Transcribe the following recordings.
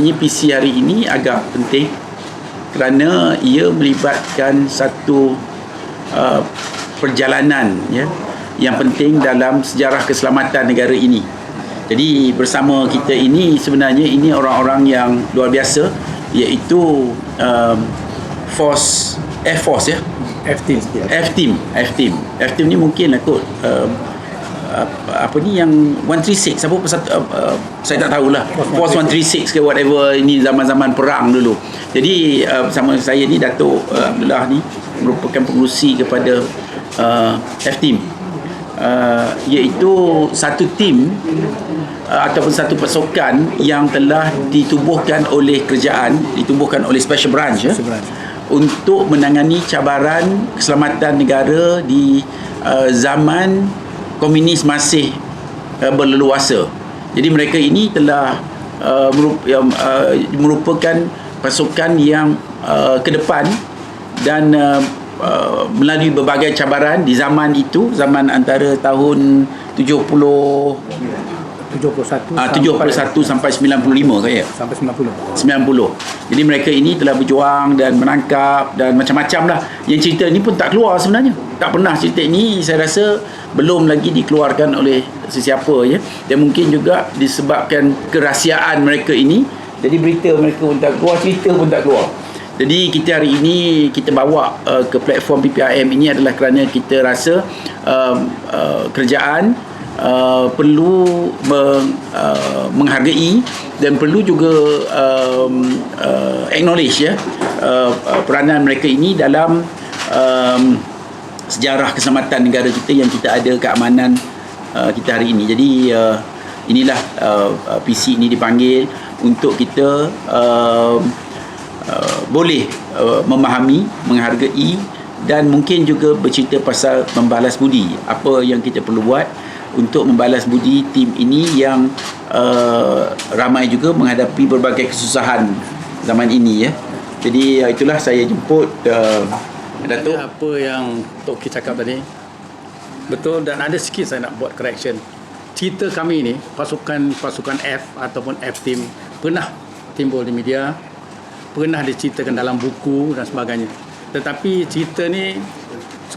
sebenarnya PC hari ini agak penting kerana ia melibatkan satu perjalanan yang penting dalam sejarah keselamatan negara ini. Jadi bersama kita ini sebenarnya ini orang-orang yang luar biasa, iaitu Air Force F-Team ni mungkin kot apa ni yang 136 apa saya tak tahulah, Force 136 ke whatever, ini zaman-zaman perang dulu. Jadi bersama saya ni Datuk Abdullah ni merupakan pengurusi kepada F-Team, iaitu satu tim ataupun satu pasukan yang telah ditubuhkan oleh kerajaan, ditubuhkan oleh Special Branch untuk menangani cabaran keselamatan negara di zaman komunis masih berleluasa. Jadi mereka ini telah merupakan pasukan yang ke depan dan melalui berbagai cabaran di zaman itu, zaman antara tahun 71 sampai 95 ke ya? Sampai 90. Jadi mereka ini telah berjuang dan menangkap dan macam-macam lah. Yang cerita ni pun tak keluar sebenarnya. Tak pernah cerita ini, saya rasa belum lagi dikeluarkan oleh sesiapa ya. Dan mungkin juga disebabkan kerahsiaan mereka ini, jadi berita mereka pun tak keluar, cerita pun tak keluar. Jadi kita hari ini kita bawa ke platform PPRM ini adalah kerana kita rasa kerajaan perlu menghargai dan perlu juga acknowledge peranan mereka ini dalam sejarah keselamatan negara kita yang kita ada, keamanan kita hari ini. Jadi inilah PC ini dipanggil untuk kita boleh memahami, menghargai dan mungkin juga bercerita pasal membalas budi. Apa yang kita perlu buat untuk membalas budi tim ini yang ramai juga menghadapi berbagai kesusahan zaman ini ya. Jadi itulah saya jemput Datuk. Apa yang Tok Ki cakap tadi betul, dan ada sikit saya nak buat correction. Cerita kami ni, pasukan F ataupun F-Team pernah timbul di media, pernah diceritakan dalam buku dan sebagainya. Tetapi cerita ni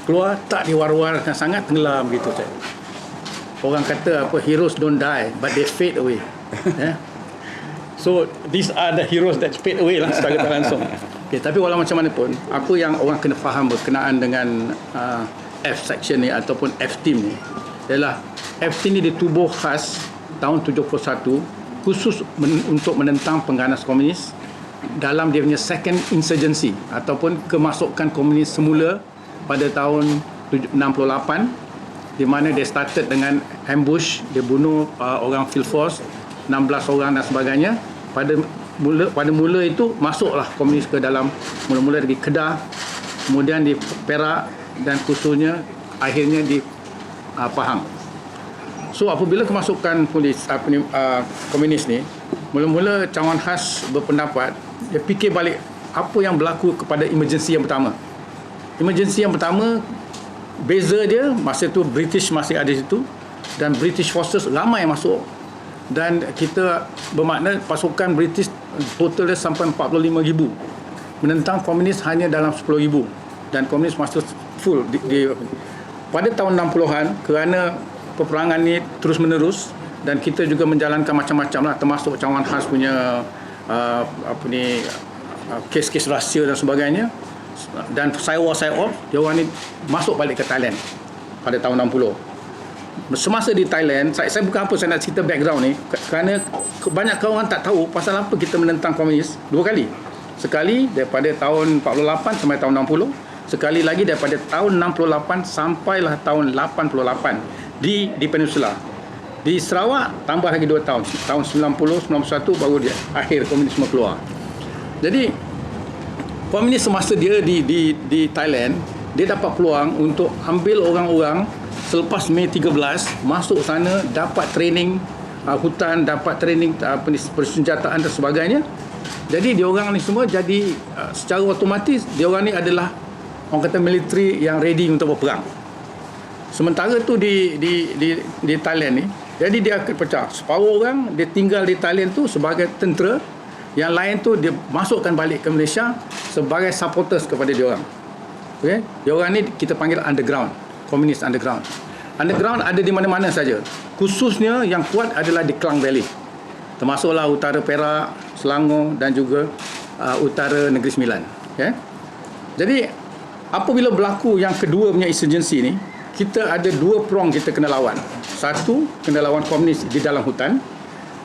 keluar tak diwar-warkan sangat, tenggelam gitu saya. Orang kata apa, heroes don't die but they fade away. So these are the heroes that fade away lah secara tak langsung. Okay, tapi walau macam mana pun, apa yang orang kena faham berkenaan dengan F section ni ataupun F-Team ni adalah F-Team ni ditubuh khas tahun 71 khusus untuk menentang pengganas komunis dalam dia punya second insurgency ataupun kemasukan komunis semula pada tahun 68, di mana dia started dengan ambush, dia bunuh orang field force 16 orang dan sebagainya. Pada mula itu masuklah komunis ke dalam, mula-mula di Kedah, kemudian di Perak dan khususnya akhirnya di Pahang. So apabila kemasukan komunis ni, mula-mula cawan khas berpendapat, dia fikir balik apa yang berlaku kepada emergency yang pertama. Emergency yang pertama, beza dia masa tu British masih ada situ dan British forces ramai masuk, dan kita bermakna pasukan British total dia sampai 45,000, menentang komunis hanya dalam 10,000, dan komunis masuk full pada tahun 60-an. Kerana peperangan ni terus menerus dan kita juga menjalankan macam-macam lah, termasuk cawan khas punya kes-kes rahsia dan sebagainya, dan saya-off dia orang ni masuk balik ke Thailand pada tahun 60. Semasa di Thailand, saya bukan apa saya nak cerita background ni, kerana kebanyakan orang tak tahu pasal apa kita menentang komunis dua kali. Sekali daripada tahun 48 sampai tahun 60, sekali lagi daripada tahun 68 sampailah tahun 88 di Peninsula. Di Sarawak tambah lagi 2 tahun, tahun 90 91 baru dia akhir komunisme keluar. Jadi komunis semasa dia di Thailand, dia dapat peluang untuk ambil orang-orang selepas Mei 13, masuk sana, dapat training hutan, dapat training persenjataan dan sebagainya. Jadi diorang ni semua jadi secara otomatis diorang ni adalah orang kata military yang ready untuk berperang. Sementara tu di Thailand ni, jadi dia akan pecah. Separuh orang dia tinggal di Thailand tu sebagai tentera, Yang lain tu dia masukkan balik ke Malaysia sebagai supporters kepada diorang. Okey, diorang ni kita panggil underground, komunis underground. Underground ada di mana-mana saja. Khususnya yang kuat adalah di Klang Valley. Termasuklah utara Perak, Selangor dan juga utara Negeri Sembilan. Okay? Jadi apabila berlaku yang kedua punya insurgency ni, kita ada dua prong kita kena lawan. Satu, kena lawan komunis di dalam hutan.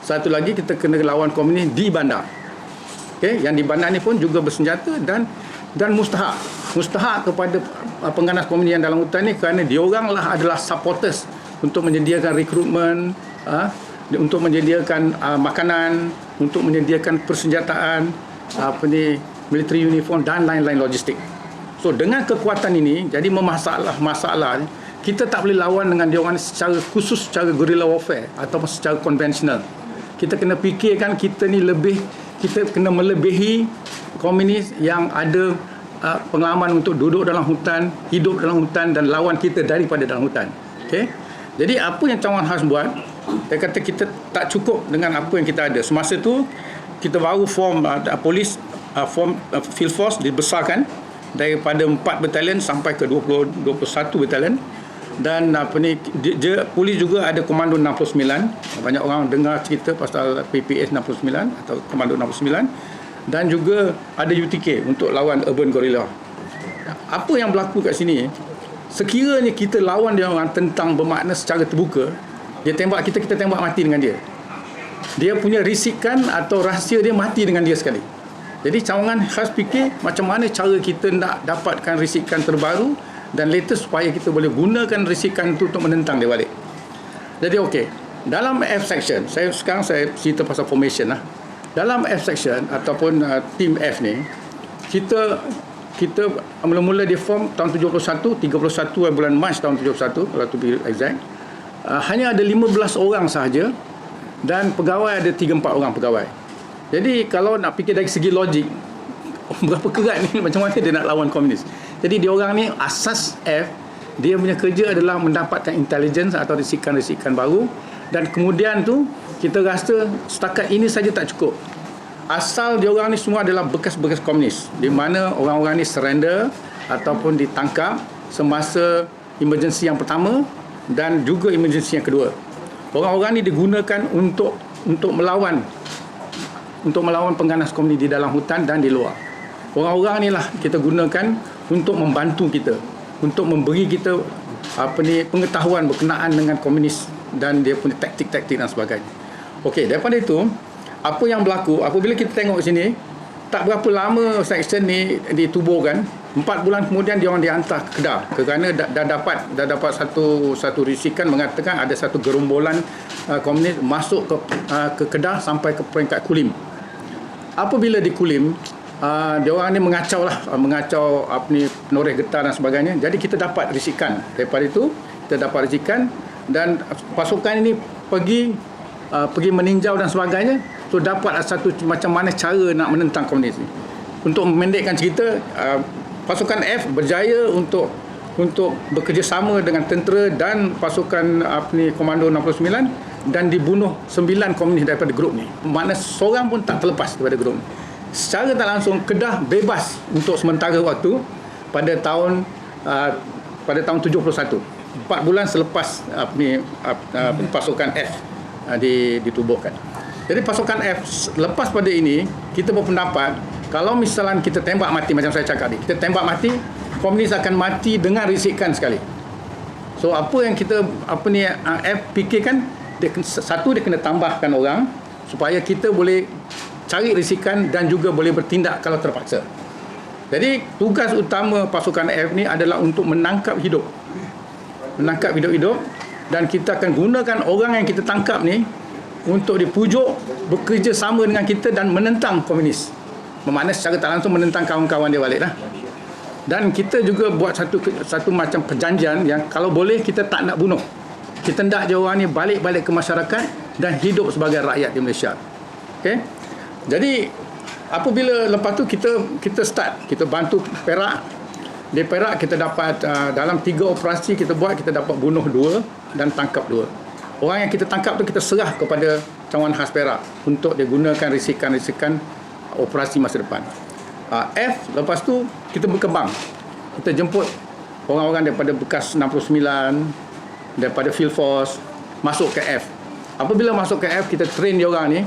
Satu lagi kita kena lawan komunis di bandar. Okay? Yang di bandar ni pun juga bersenjata dan mustahak kepada pengganas komunis yang dalam hutan ni, kerana diorang lah adalah supporters untuk menyediakan rekrutmen, untuk menyediakan makanan, untuk menyediakan persenjataan, military uniform dan lain-lain logistik. So dengan kekuatan ini, jadi masalah kita tak boleh lawan dengan diorang secara khusus, secara guerrilla warfare ataupun secara konvensional. Kita kena fikirkan kita kena melebihi komunis yang ada pengalaman untuk duduk dalam hutan, hidup dalam hutan dan lawan kita daripada dalam hutan. Okay? Jadi apa yang Cawangan Khas buat, dia kata kita tak cukup dengan apa yang kita ada. Semasa tu kita baru form field force dibesarkan daripada 4 batalion sampai ke 21 batalion. Dan polis juga ada komando 69. Banyak orang dengar cerita pasal PPS 69 atau komando 69. Dan juga ada UTK untuk lawan urban guerrilla. Apa yang berlaku kat sini, sekiranya kita lawan dia orang tentang bermakna secara terbuka, dia tembak kita tembak mati dengan dia. Dia punya risikan atau rahsia dia mati dengan dia sekali. Jadi Cawangan Khas fikir macam mana cara kita nak dapatkan risikan terbaru dan latest supaya kita boleh gunakan risikan itu untuk menentang dia balik. Jadi okey, dalam F section, sekarang saya cerita pasal formation lah. Dalam F section ataupun team F ni, kita mula-mula dia form tahun 31 bulan Mac tahun 71 kalau to be exact. Hanya ada 15 orang sahaja dan pegawai ada 3-4 orang pegawai. Jadi kalau nak fikir dari segi logik, berapa kerat ni, macam mana dia nak lawan komunis. Jadi diorang ni asas F, dia punya kerja adalah mendapatkan intelligence atau risikan-risikan baru, dan kemudian tu kita rasa setakat ini saja tak cukup. Asal diorang ni semua adalah bekas-bekas komunis, di mana orang-orang ni surrender ataupun ditangkap semasa emergency yang pertama dan juga emergency yang kedua. Orang-orang ni digunakan untuk melawan pengganas komunis di dalam hutan dan di luar. Orang-orang ni lah kita gunakan untuk membantu kita, untuk memberi kita pengetahuan berkenaan dengan komunis dan dia punya taktik-taktik dan sebagainya. Okey, daripada itu apa yang berlaku apabila kita tengok sini, tak berapa lama section ni ditubuhkan, 4 bulan kemudian dia orang dihantar ke Kedah kerana dah dapat satu risikan mengatakan ada satu gerombolan komunis masuk ke Kedah sampai ke peringkat Kulim. Apabila di Kulim, dia orang ni mengacau penoreh getah dan sebagainya. Jadi kita dapat risikan. Daripada itu kita dapat risikan dan pasukan ini pergi meninjau dan sebagainya. So dapat satu macam mana cara nak menentang komunis ni. Untuk memendekkan cerita, pasukan F berjaya untuk bekerjasama dengan tentera dan pasukan komando 69 dan dibunuh 9 komunis daripada grup ni. Makna seorang pun tak terlepas daripada grup ni. Secara tak langsung Kedah bebas untuk sementara waktu pada tahun 71, 4 bulan selepas pasukan F ditubuhkan. Jadi pasukan F lepas pada ini, kita berpendapat kalau misalnya kita tembak mati macam saya cakap ni, kita tembak mati, komunis akan mati dengan risikan sekali. So apa yang kita F fikirkan, dia kena tambahkan orang supaya kita boleh cari risikan dan juga boleh bertindak kalau terpaksa. Jadi tugas utama pasukan F ni adalah untuk menangkap hidup dan kita akan gunakan orang yang kita tangkap ni untuk dipujuk bekerja sama dengan kita dan menentang komunis. Bermakna secara tak langsung menentang kawan-kawan dia balik lah. Dan kita juga buat satu macam perjanjian yang kalau boleh kita tak nak bunuh. Kita hendak je orang ni balik ke masyarakat dan hidup sebagai rakyat di Malaysia. Okey. Jadi apabila lepas tu kita start, kita bantu Perak. Di Perak kita dapat dalam 3 operasi kita buat, kita dapat bunuh 2 dan tangkap 2. Orang yang kita tangkap tu kita serah kepada Cawangan Khas Perak untuk digunakan risikan-risikan operasi masa depan. F, lepas tu kita berkembang. Kita jemput orang-orang daripada bekas 69, daripada field force masuk ke F. Apabila masuk ke F, kita train dia orang ni.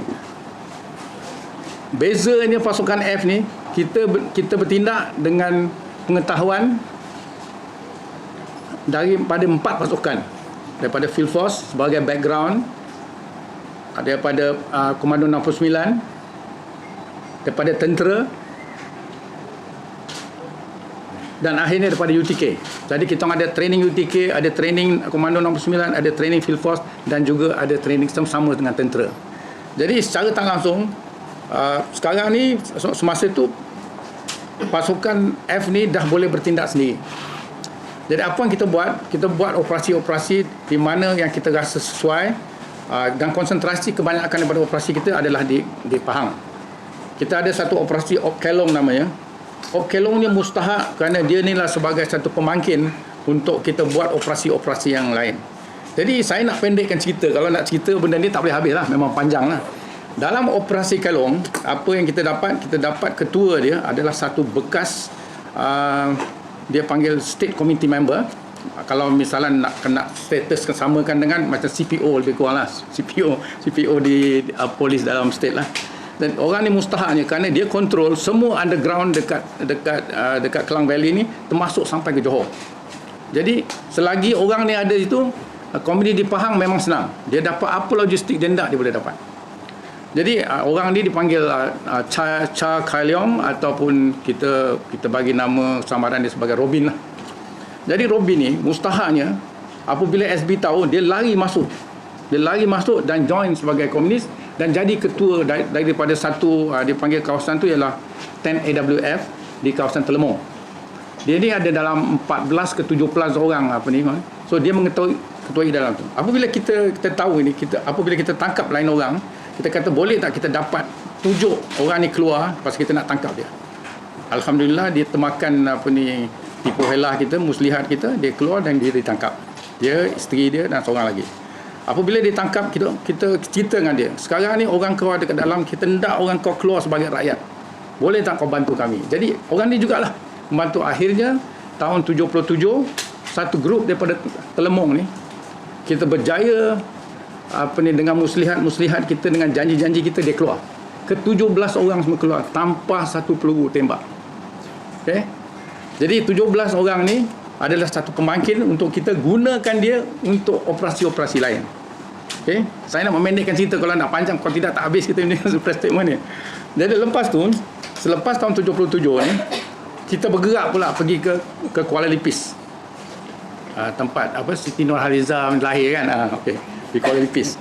Bezanya pasukan F ni, kita bertindak dengan pengetahuan daripada 4 pasukan. Daripada field force sebagai background, daripada Komando 69, daripada tentera, dan akhirnya daripada UTK. Jadi kita ada training UTK, ada training Komando 69, ada training field force, dan juga ada training sama dengan tentera. Jadi secara tak langsung, sekarang ni semasa itu pasukan F ni dah boleh bertindak sendiri. Jadi apa yang kita buat? Kita buat operasi-operasi di mana yang kita rasa sesuai, dan konsentrasi kebanyakan daripada operasi kita adalah di Pahang. Kita ada satu operasi Op Kelong namanya. Op Kelong ni mustahak kerana dia ni lah sebagai satu pemangkin untuk kita buat operasi-operasi yang lain. Jadi saya nak pendekkan cerita. Kalau nak cerita benda ni tak boleh habis lah, memang panjang lah. Dalam operasi Kelong, apa yang kita dapat? Kita dapat ketua dia adalah satu bekas, dia panggil state committee member. Kalau misalnya nak kena status kesamakan dengan macam CPO lebih kurang lah, CPO di polis dalam state lah. Dan orang ni mustahaknya kerana dia kontrol semua underground dekat Klang Valley ni, termasuk sampai ke Johor. Jadi selagi orang ni ada itu, komiti di Pahang memang senang. Dia dapat apa logistik dia nak, dia boleh dapat. Jadi orang ni dipanggil Cha Kai Leong, ataupun kita bagi nama samaran dia sebagai Robin lah. Jadi Robin ni mustahaknya apabila SB tahu, dia lari masuk dan join sebagai komunis dan jadi ketua daripada satu, dia panggil kawasan tu ialah 10 AWF di kawasan Telemong. Dia ni ada dalam 14 ke 17 orang so dia mengetuai dalam tu. Apabila kita tahu ini, apabila kita tangkap lain orang, kita kata boleh tak kita dapat tunjuk orang ni keluar pasal kita nak tangkap dia. Alhamdulillah dia temakan tipu helah kita, muslihat kita, dia keluar dan dia ditangkap. Dia, isteri dia dan seorang lagi. Apabila ditangkap, kita cerita dengan dia. Sekarang ni orang keluar dekat dalam, kita hendak orang kau keluar sebagai rakyat. Boleh tak kau bantu kami? Jadi orang ni jugalah membantu. Akhirnya tahun 77, satu grup daripada Telemong ni, kita berjaya dengan muslihat kita, dengan janji-janji kita, dia keluar. Ke-17 orang semua keluar tanpa satu peluru tembak. Okey. Jadi 17 orang ni adalah satu pemangkin untuk kita gunakan dia untuk operasi-operasi lain. Okey. Saya nak memendekkan cerita, kalau nak panjang, kalau tidak tak habis kita ni press statement ni. Jadi lepas tu, selepas tahun 77 ni, kita bergerak pula pergi ke Kuala Lipis. Tempat Siti Nurhaliza lahir kan. Okey. Di Kuala Lipis.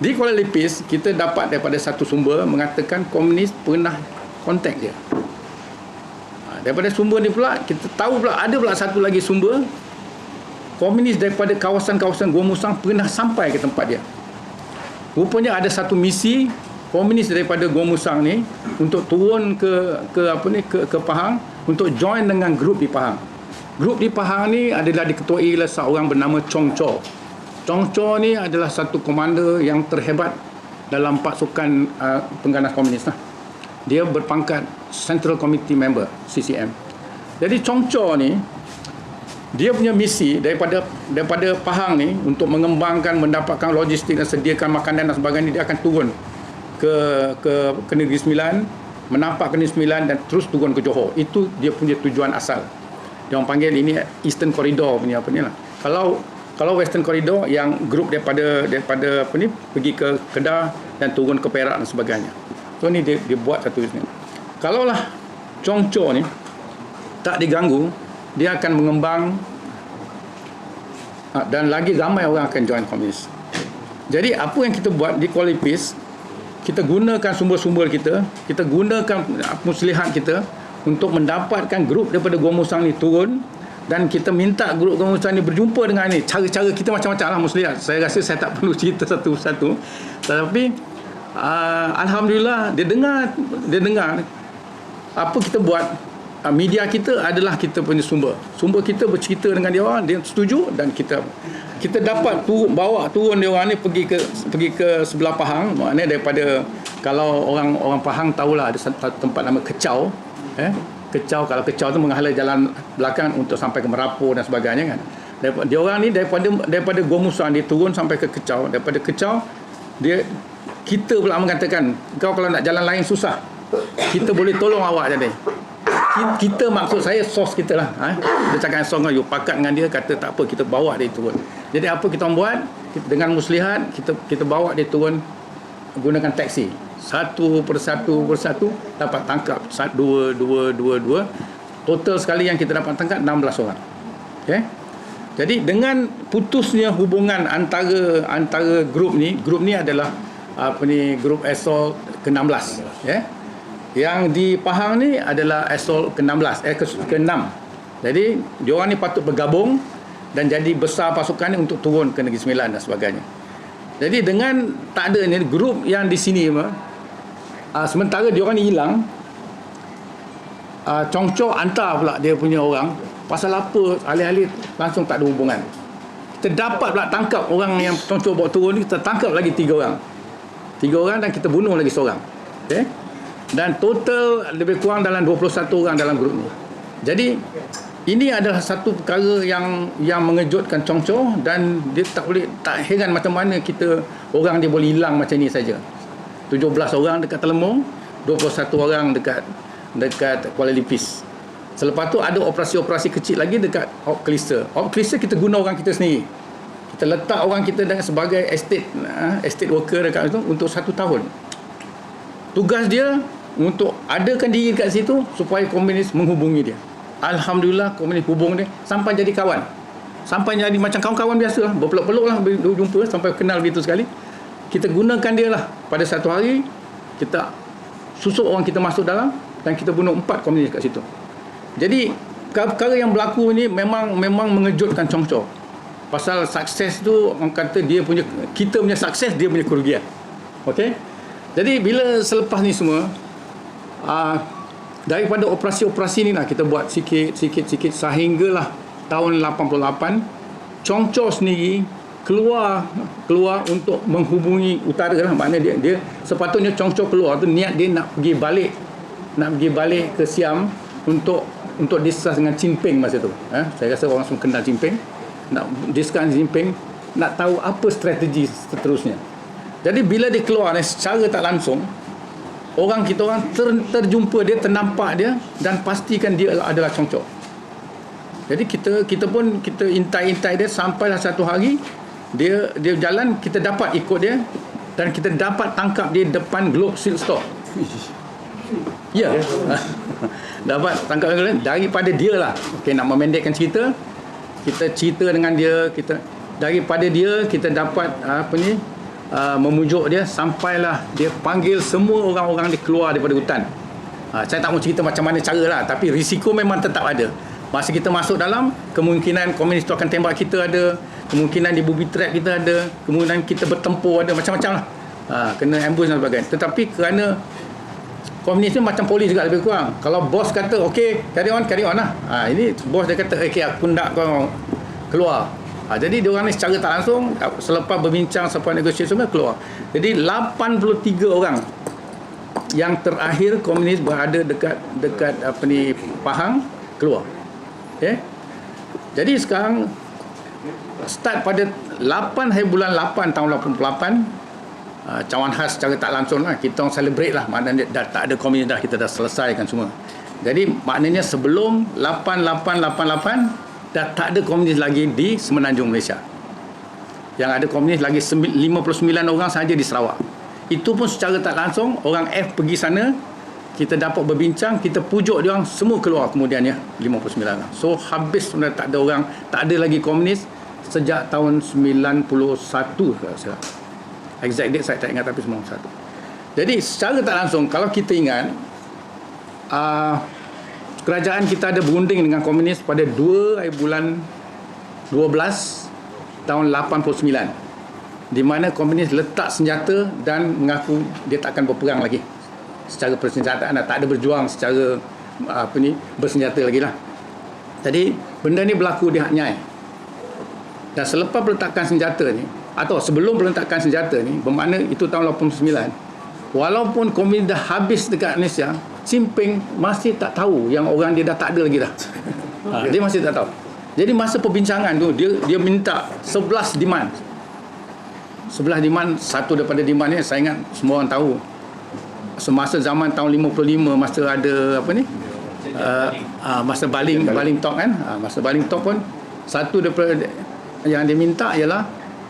Di Kuala Lipis, kita dapat daripada satu sumber mengatakan komunis pernah kontak dia. Daripada sumber ni pula, kita tahu pula ada pula satu lagi sumber, komunis daripada kawasan-kawasan Gua Musang pernah sampai ke tempat dia. Rupanya ada satu misi komunis daripada Gua Musang ni untuk turun ke Pahang untuk join dengan grup di Pahang. Grup di Pahang ni adalah diketuai oleh seorang bernama Chong Cho. Chong Cho ni adalah satu komander yang terhebat dalam pasukan pengganas komunis lah. Dia berpangkat Central Committee Member, CCM. Jadi Chong Cho ni, dia punya misi daripada Pahang ni untuk mengembangkan, mendapatkan logistik dan sediakan makanan dan sebagainya. Dia akan turun ke Negeri Sembilan, menampak ke Negeri Sembilan dan terus turun ke Johor. Itu dia punya tujuan asal. Dia orang panggil ini Eastern Corridor punya lah. Kalau Western Corridor yang grup daripada pergi ke Kedah dan turun ke Perak dan sebagainya. So ni dia buat satu ni. Kalaulah Chong Cho ni tak diganggu, dia akan mengembang dan lagi ramai orang akan join komunis. Jadi apa yang kita buat di Kuala Lipis, kita gunakan sumber-sumber kita gunakan muslihat kita untuk mendapatkan grup daripada Gua Musang ni turun, dan kita minta grup Gua Musang ni berjumpa dengan ni. Cara-cara kita macam-macam lah muslihat. Saya rasa saya tak perlu cerita satu-satu. Tetapi alhamdulillah dia dengar apa kita buat. Media kita adalah kita punya sumber kita bercerita dengan dia orang, dia setuju, dan kita dapat bawa turun dia orang ni pergi ke sebelah Pahang, maknanya daripada kalau orang Pahang tahulah ada satu tempat nama Kecau. Kecau, kalau Kecau tu menghala jalan belakang untuk sampai ke Merapu dan sebagainya kan. Dia orang ni daripada Gua Musang dia turun sampai ke Kecau. Daripada Kecau kita pula mengatakan, kau kalau nak jalan lain susah, kita boleh tolong awak jadi. Kita, maksud saya sos kita lah. Dia cakap sos you pakat dengan dia, kata tak apa, kita bawa dia turun. Jadi apa kita buat? Dengan muslihat kita bawa dia turun gunakan taksi. Satu persatu dapat tangkap 2. Total sekali yang kita dapat tangkap 16 orang. Okey. Jadi dengan putusnya hubungan antara grup ni adalah grup assault ke-16, ya. Yang di Pahang ni adalah assault ke-16, ke-6. Jadi diorang ni patut bergabung dan jadi besar pasukan ni untuk turun ke Negeri Sembilan dan sebagainya. Jadi dengan tak adanya grup yang di sini sementara diorang ni hilang, Chongco hantar pula dia punya orang. Pasal apa alih-alih langsung tak ada hubungan. Kita dapat pula tangkap orang yang Chongco bawa turun ni, kita tangkap lagi 3 orang. 3 orang dan kita bunuh lagi seorang. Okey. Dan total lebih kurang dalam 21 orang dalam grup ni. Jadi ini adalah satu perkara yang mengejutkan Chongco, dan dia tak heran macam mana orang dia boleh hilang macam ni saja. 17 orang dekat Telemong, 21 orang dekat Kuala Lipis. Selepas tu ada operasi-operasi kecil lagi dekat Op Kelisa. Op Kelisa kita guna orang kita sendiri. Kita letak orang kita dengan sebagai estate worker dekat itu untuk 1 tahun. Tugas dia untuk adakan diri dekat situ supaya komunis menghubungi dia. Alhamdulillah komunis hubung dia sampai jadi kawan. Sampai jadi macam kawan-kawan biasa lah. Berpeluk-peluk lah, berjumpa sampai kenal begitu sekali. Kita gunakan dia lah. Pada satu hari kita susuk orang kita masuk dalam dan kita bunuh 4 komunis kat situ. Jadi perkara yang berlaku ni memang mengejutkan Chongco. Pasal sukses tu orang kata kita punya sukses, dia punya kerugian. Okey. Jadi bila selepas ni semua daripada operasi-operasi ni lah kita buat sikit sehinggalah tahun 88 Chongco sendiri keluar untuk menghubungi utara lah. Maknanya dia sepatutnya Chongco keluar tu niat dia nak pergi balik ke Siam untuk discuss dengan Jinping masa tu. Saya rasa orang semua kenal Jinping. Nak discuss dengan Jinping, nak tahu apa strategi seterusnya. Jadi bila dia keluar secara tak langsung, kita orang terjumpa dia, ternampak dia dan pastikan dia adalah Chongco. Jadi kita pun intai dia sampailah satu hari dia jalan, kita dapat ikut dia dan kita dapat tangkap dia depan Globe Silk Store. Ya. Dapat tangkap daripada dia lah. Okey, nak memendekkan cerita, kita cerita dengan dia, daripada dia kita dapat memujuk dia sampailah dia panggil semua orang-orang dia keluar daripada hutan. Saya tak mau cerita macam mana cara lah, tapi risiko memang tetap ada. Masa kita masuk dalam, kemungkinan komunis tu akan tembak kita ada, kemungkinan dia booby trap kita ada, kemungkinan kita bertempur ada, macam-macam lah. Kena ambush dan sebagainya. Tetapi kerana komunis ni macam polis juga lebih kurang. Kalau bos kata okey, carry on lah. Ini bos dia kata okey, aku nak kau keluar. Jadi diorang ni secara tak langsung selepas berbincang, selepas negosiasi semua keluar. Jadi 83 orang yang terakhir komunis berada dekat Pahang keluar. Okey. Jadi sekarang start pada 8 hari bulan 8 tahun 88, cawan khas secara tak langsung lah, kita orang celebrate lah, maknanya dah tak ada komunis dah, kita dah selesaikan semua. Jadi maknanya sebelum 88 dah tak ada komunis lagi di Semenanjung Malaysia. Yang ada komunis lagi 59 orang saja di Sarawak. Itu pun secara tak langsung orang F pergi sana, kita dapat berbincang, kita pujuk dia orang semua keluar kemudiannya 59 orang. So habis sudah tak ada lagi komunis sejak tahun 91 saya. Exact date saya tak ingat, tapi semua satu. Jadi secara tak langsung kalau kita ingat, kerajaan kita ada berunding dengan komunis pada 2 bulan 12 tahun 89, di mana komunis letak senjata dan mengaku dia tak akan berperang lagi secara persenjataan, tak ada berjuang secara bersenjata lagi lah. Jadi benda ni berlaku di Hak Nyai. Dan selepas peletakan senjata ni, atau sebelum peletakan senjata ni, bermakna itu tahun 89, walaupun komunis dah habis dekat Malaysia, Simping masih tak tahu yang orang dia dah tak ada lagi dah. Dia masih tak tahu. Jadi masa perbincangan tu dia minta 11 demand. 11 demand, satu daripada demand ni saya ingat semua orang tahu. Semasa zaman tahun 55 masa ada apa ni? Masa baling talk kan. Masa baling talk pun satu daripada yang dia minta ialah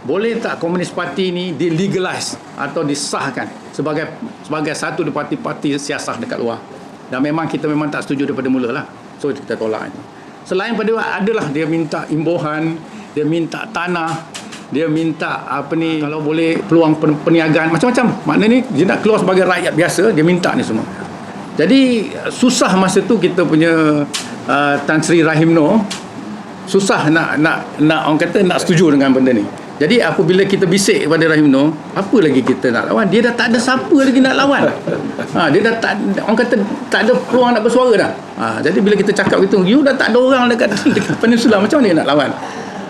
boleh tak Komunis Parti ni di-legalize atau disahkan sebagai satu daripada parti siasat dekat luar. Dan memang kita memang tak setuju daripada mula lah. So kita tolak. Selain pada adalah dia minta imbuhan, dia minta tanah, dia minta apa ni, kalau boleh peluang perniagaan macam-macam. Maknanya dia nak keluar sebagai rakyat biasa, dia minta ni semua. Jadi susah masa tu kita punya Tan Sri Rahim Noor susah nak orang kata nak setuju dengan benda ni. Jadi apabila kita bisik kepada Rahim Noor, apa lagi kita nak lawan? Dia dah tak ada siapa lagi nak lawan. Dia dah tak, orang kata tak ada peluang nak bersuara dah. Jadi bila kita cakap gitu, you dah tak ada orang dekat Peninsula, macam mana nak lawan?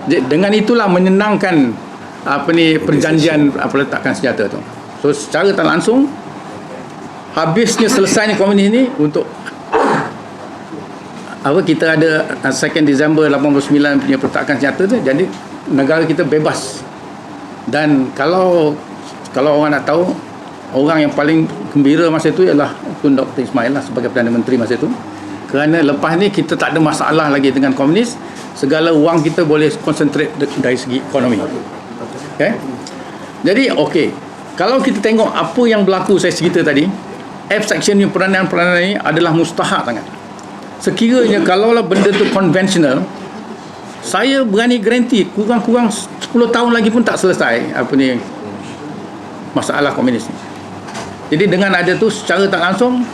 Jadi, dengan itulah menyenangkan apa ni perjanjian peletakan senjata tu. So secara tak langsung habisnya selesainya komunis ni untuk apa, kita ada 2 Disember 89 punya peletakan senjata tu, jadi negara kita bebas. Dan kalau orang nak tahu, orang yang paling gembira masa itu ialah Tun Dr. Ismail lah sebagai Perdana Menteri masa itu, kerana lepas ni kita tak ada masalah lagi dengan komunis, segala wang kita boleh concentrate dari segi ekonomi. Okay? Jadi kalau kita tengok apa yang berlaku saya cerita tadi, F section ni peranan ni adalah mustahak sangat. Sekiranya kalaulah benda tu konvensional, saya berani garanti kurang-kurang 10 tahun lagi pun tak selesai apa ni masalah komunis ni. Jadi dengan ada tu secara tak langsung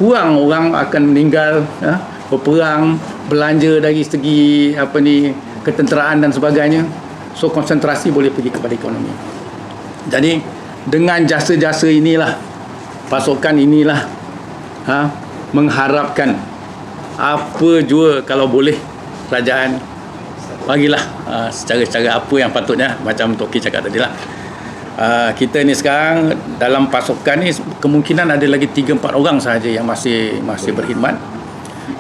kurang orang akan meninggal, berperang, belanja dari segi apa ni ketenteraan dan sebagainya. So konsentrasi boleh pergi kepada ekonomi. Jadi dengan jasa-jasa inilah, pasukan inilah mengharapkan apa jua kalau boleh kerajaan bagilah secara apa yang patutnya, macam Toki cakap tadi lah. Kita ni sekarang dalam pasukan ni kemungkinan ada lagi 3-4 orang sahaja yang masih berkhidmat.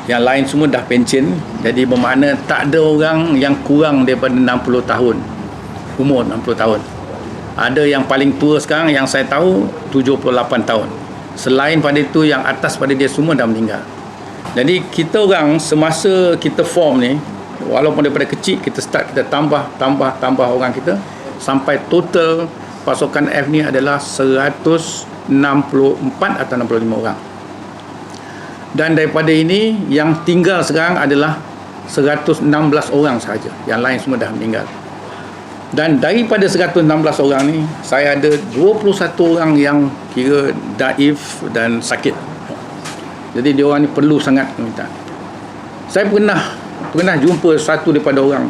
Yang lain semua dah pencen. Jadi bermakna tak ada orang yang kurang daripada 60 tahun umur, 60 tahun. Ada yang paling tua sekarang yang saya tahu 78 tahun. Selain pada itu, yang atas pada dia semua dah meninggal. Jadi kita orang semasa kita form ni, walaupun daripada kecil kita start, kita tambah orang kita sampai total pasukan F ni adalah 164 atau 65 orang. Dan daripada ini yang tinggal sekarang adalah 116 orang sahaja. Yang lain semua dah meninggal. Dan daripada 116 orang ni, saya ada 21 orang yang kira daif dan sakit. Jadi dia orang ni perlu sangat minta. Saya pernah jumpa satu daripada orang.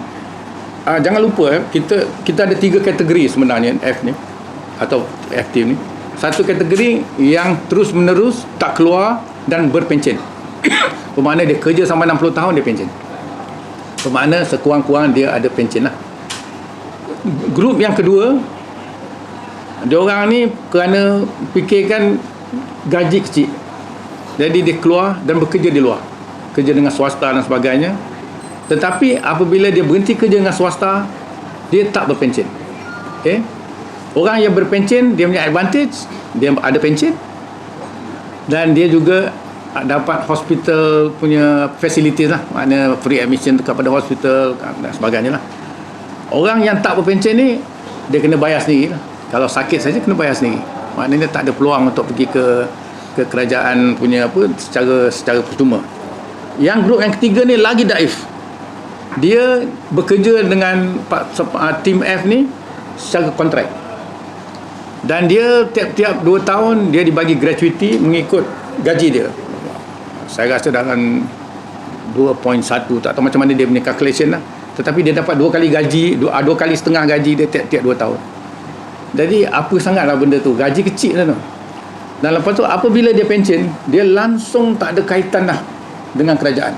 Jangan lupa kita ada 3 kategori sebenarnya F ni atau F team ni. Satu kategori yang terus menerus tak keluar dan berpencen. Bermakna dia kerja sampai 60 tahun dia pencen. Bermakna sekurang-kurang dia ada pencen lah. Grup yang kedua, dia orang ni kerana fikirkan gaji kecil, jadi dia keluar dan bekerja di luar, kerja dengan swasta dan sebagainya. Tetapi apabila dia berhenti kerja dengan swasta, dia tak berpencen. Orang yang berpencen, dia punya advantage, dia ada pencen dan dia juga dapat hospital punya facilities lah, maknanya free admission kepada hospital dan sebagainya lah. Orang yang tak berpencen ni, dia kena bayar sendiri lah. Kalau sakit saja kena bayar sendiri. Maknanya tak ada peluang untuk pergi ke kerajaan punya apa secara percuma. Yang grup yang ketiga ni lagi daif. Dia bekerja dengan tim F ni secara kontrak. Dan dia tiap-tiap 2 tahun dia dibagi gratuity mengikut gaji dia. Saya rasa dalam 2.1, tak tahu macam mana dia punya calculation lah. Tetapi dia dapat 2 kali gaji, 2 kali setengah gaji dia tiap-tiap 2 tahun. Jadi apa sangatlah benda tu, gaji kecil lah tu. Dan lepas tu apabila dia pencen, dia langsung tak ada kaitan lah dengan kerajaan.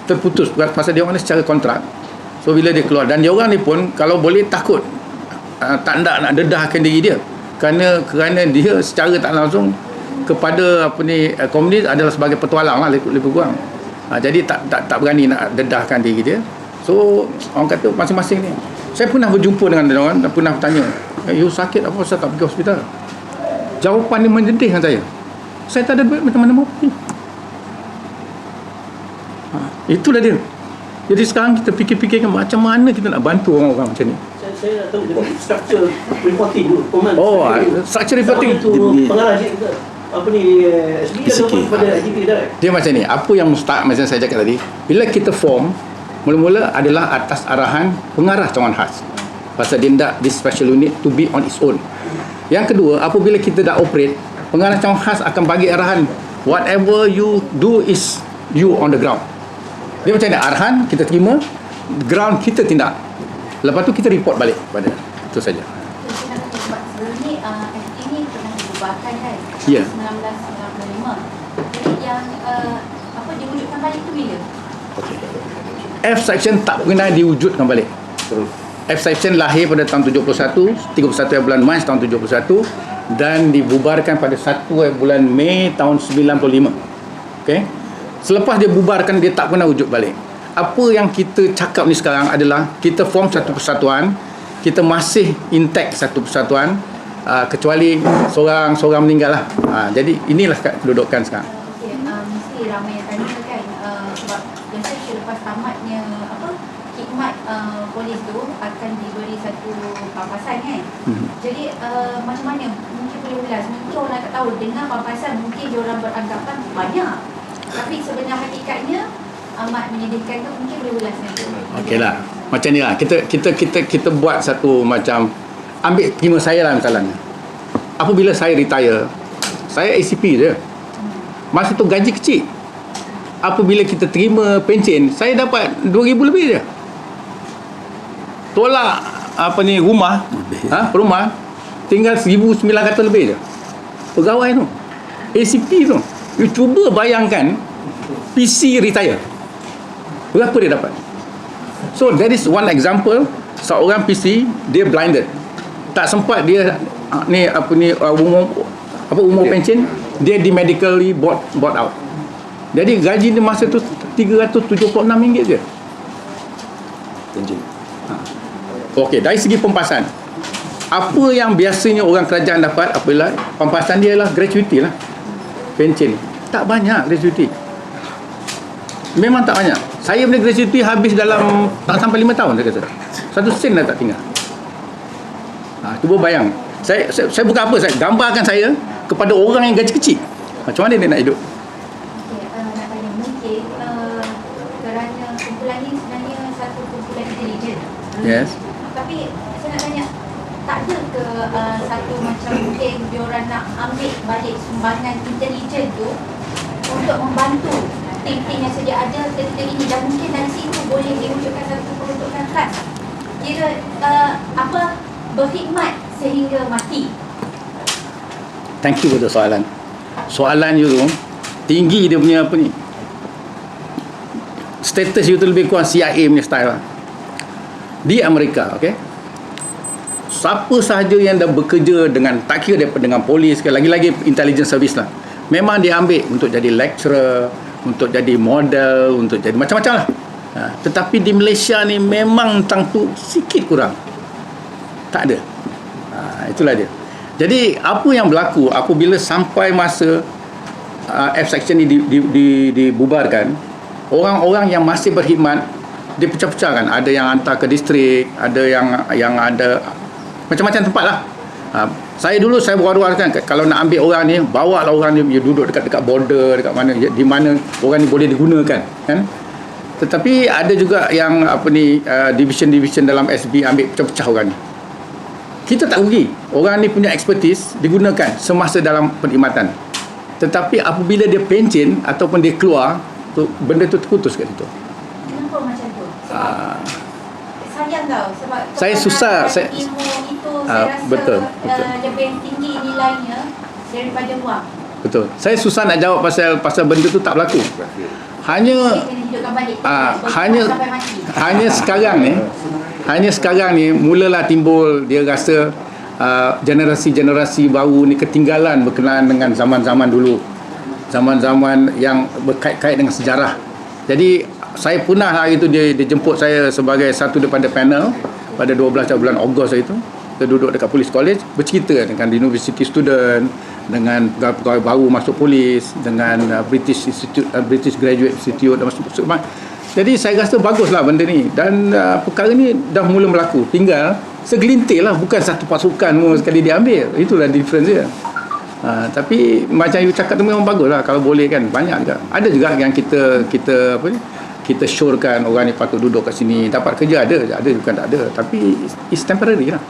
Terputus pasal dia orang ni secara kontrak. So bila dia keluar, dan dia orang ni pun kalau boleh takut tak nak dedahkan diri dia. kerana dia secara tak langsung kepada komunis adalah sebagai petualang lah lebih kurang. Jadi tak berani nak dedahkan diri dia. So orang kata masing-masing ni. Saya pernah berjumpa dengan dia orang dan pernah bertanya, you sakit apa pasal tak pergi hospital? Jawapan dia menyedihkan saya. Saya tak ada duit macam mana mau pergi. Itulah dia. Jadi sekarang kita fikir-fikirkan macam mana kita nak bantu orang-orang macam ni. Saya nak tahu structure reporting dulu. Structure reporting itu pengarah SB ataupun kepada IGP direct. dia macam ni. Apa yang mustahak macam saya cakap tadi, bila kita form, mula-mula adalah atas arahan pengarah cawangan khas. Pasal dia nak this special unit to be on its own. Yang kedua, apabila kita dah operate, pengarah cawangan khas akan bagi arahan, whatever you do is you on the ground. Dia macam ni, arahan kita terima, ground kita tindak. Lepas tu kita report balik pada itu saja. Sebelum ni FT ni pernah dibubarkan kan? Ya. 1995. Jadi yang diwujudkan balik tu bila? F section tak pernah diwujudkan balik. F section lahir pada tahun 71, 31 bulan Mac tahun 71 dan dibubarkan pada 1 bulan Mei tahun 95. Okey. Selepas dia bubarkan, dia tak pernah wujud balik. Apa yang kita cakap ni sekarang adalah kita form satu persatuan, kita masih intact satu persatuan, kecuali seorang meninggal lah. Jadi inilah kedudukan sekarang. Mesti ramai yang tanya kan, sebab biasa selepas tamatnya khidmat polis tu akan diberi satu pampasan kan. Jadi macam mana mungkin boleh ulas, mungkin orang tak tahu, dengar pampasan mungkin diorang beranggapan banyak, tapi sebenarnya hakikatnya amat menyedihkan tu. Mungkin boleh ulas nanti. Okeylah. Macam ni lah. Kita buat satu macam, ambil terima saya lah misalnya. Apabila saya retire, saya ACP je. Masa tu gaji kecil. Apabila kita terima pencen, saya dapat 2,000 lebih je. Tolak rumah, rumah tinggal 1,900 lebih je. Pegawai tu, ACP tu. You cuba bayangkan PC retire, berapa dia dapat? So that is one example. Seorang PC dia blinded, tak sempat dia umur pension, dia di medically bought out. Jadi gaji dia masa tu RM376 je. Okey, dari segi pempasan, apa yang biasanya orang kerajaan dapat apabila pempasan dia lah gratuity lah, pension. Tak banyak gratuity, memang tak banyak. Saya punya gratuity habis dalam tak sampai 5 tahun, saya kata 1 sen dah tak tinggal. Cuba bayang, saya bukan apa, saya gambarkan saya kepada orang yang gaji kecil, macam mana dia nak hidup. Nak tanya, mungkin kerana kumpulan ni sebenarnya satu kumpulan intelijen. Yes. Tapi saya nak tanya, tak ada ke satu macam mungkin diorang nak ambil balik sumbangan intelijen tu untuk membantu tim-tim yang sedia ada ketika ini, dan mungkin dari situ boleh diwujudkan satu peruntukan khas, kira berkhidmat sehingga mati. Thank you untuk soalan you tu tinggi, dia punya status you tu lebih kurang CIA punya style lah. Di Amerika, okey, siapa sahaja yang dah bekerja dengan, tak kira daripada dengan polis ke, lagi-lagi intelligence service lah, memang dia ambil untuk jadi lecturer, untuk jadi model, untuk jadi macam-macam lah. Tetapi di Malaysia ni memang tentang tu sikit kurang, tak ada. Itulah dia. Jadi apa yang berlaku apabila sampai masa F section ni dibubarkan, orang-orang yang masih berkhidmat dia pecah-pecah kan. Ada yang hantar ke distrik, ada yang ada macam-macam tempat lah. Saya dulu berwaru-warukan, kalau nak ambil orang ni, bawa lah orang ni, dia duduk dekat border, dekat mana, di mana orang ni boleh digunakan kan. Tetapi ada juga yang division-division dalam SB ambil pecah-pecah orang ni. Kita tak rugi, orang ni punya expertise digunakan semasa dalam perkhidmatan. Tetapi apabila dia pencen ataupun dia keluar, benda tu terputus kat situ. Kenapa macam tu? Sebab sayang tau, sebab saya susah, ilmu itu saya rasa betul. lebih tinggi nilainya daripada wang. Betul. Saya susah nak jawab pasal benda tu tak berlaku. Hanya hanya sekarang ni mulalah timbul, dia rasa generasi-generasi baru ni ketinggalan berkenaan dengan zaman-zaman dulu, zaman-zaman yang berkait-kait dengan sejarah. Jadi saya pernah hari itu dia jemput saya sebagai satu daripada panel pada 12 bulan Ogos itu. Kita duduk dekat Police College bercerita dengan university student, dengan pegawai baru masuk polis, dengan British Institute, British Graduate Institute dan masuk. Jadi saya rasa baguslah benda ni, dan perkara ni dah mula berlaku. Tinggal segelintir lah, bukan satu pasukan sekali dia ambil. Itulah difference dia. Tapi macam you cakap tu memang bagus lah kalau boleh kan. Banyak juga. Ada juga yang kita syorkan orang ni patut duduk kat sini, dapat kerja ada bukan tak ada, tapi it's temporary lah.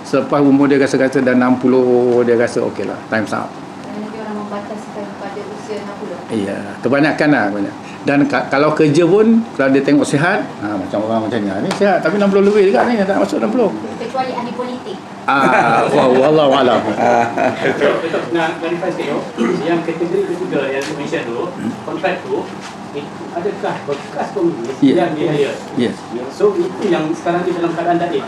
Selepas umur dia rasa-rasa dah 60, dia rasa okey lah, time's up. Dan lebih orang membataskan pada usia 60. Iya, kebanyakan lah banyak. Dan kalau kerja pun, kalau dia tengok sihat, macam orang macam ni sihat, tapi 60 lebih juga ni, tak masuk 60. Kecuali ahli politik. Wallahualam. Betul. Nak clarify sikit yang kategori ketiga yang saya mention tu, kontrak tu, adakah bekas komunis yang dia hire? Yes. So itu yang sekarang ni dalam keadaan daif.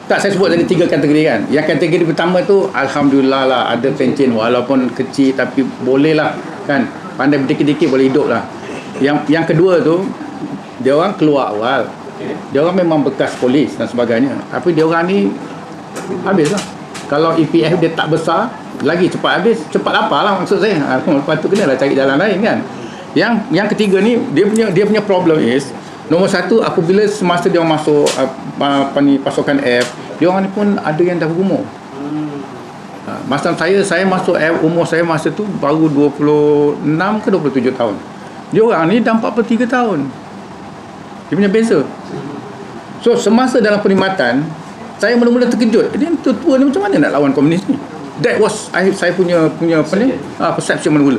Tak, saya sebut tadi 3 kategori kan. Yang kategori pertama tu alhamdulillah lah ada pencen walaupun kecil, tapi boleh lah kan, pandai dikit-dikit boleh hidup lah. Yang kedua tu dia orang keluar awal, dia orang memang bekas polis dan sebagainya, tapi dia orang ni habis lah. Kalau EPF dia tak besar lagi cepat habis, cepat apa lah maksud saya. Lepas tu kena lah cari jalan lain kan. Yang ketiga ni dia punya problem is, nombor satu, apabila semasa dia orang masuk pasukan F, dia orang ni pun ada yang dah berumur. Masa saya masuk F, umur saya masa tu baru 26 ke 27 tahun. Dia orang ni dah 43 tahun. Dia punya beza. So semasa dalam perkhidmatan, saya mula-mula terkejut. Dia tua ni macam mana nak lawan komunis ni? That was saya punya apa ni, perception mula-mula.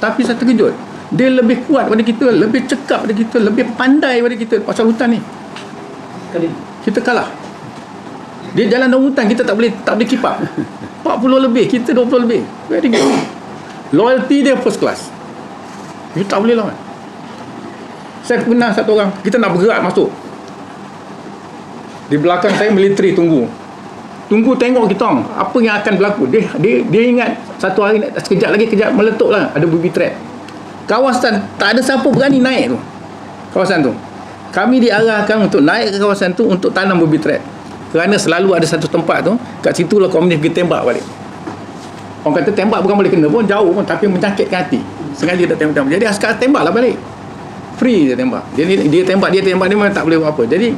Tapi saya terkejut. Dia lebih kuat pada kita, lebih cekap pada kita, lebih pandai pada kita pasal hutan ni. Kita kalah. Dia jalan dalam hutan, kita tak boleh keep up. 40 lebih, kita 20 lebih. Very good. Loyalty dia first class. You tak boleh lawan. Saya pernah satu orang, kita nak bergerak masuk. Di belakang saya militeri tunggu tengok kita orang, apa yang akan berlaku. Dia ingat satu hari sekejap lagi meletup lah, ada booby trap. Kawasan tak ada siapa berani naik tu. Kawasan tu kami diarahkan untuk naik ke kawasan tu untuk tanam booby trap, kerana selalu ada satu tempat tu, kat situ lah komunis pergi tembak balik. Orang kata tembak bukan boleh kena pun, jauh pun, tapi menyakitkan hati. Sengaja tak tembak. Jadi askar tembak lah balik, free dia tembak. Dia tembak dia memang tak boleh buat apa. Jadi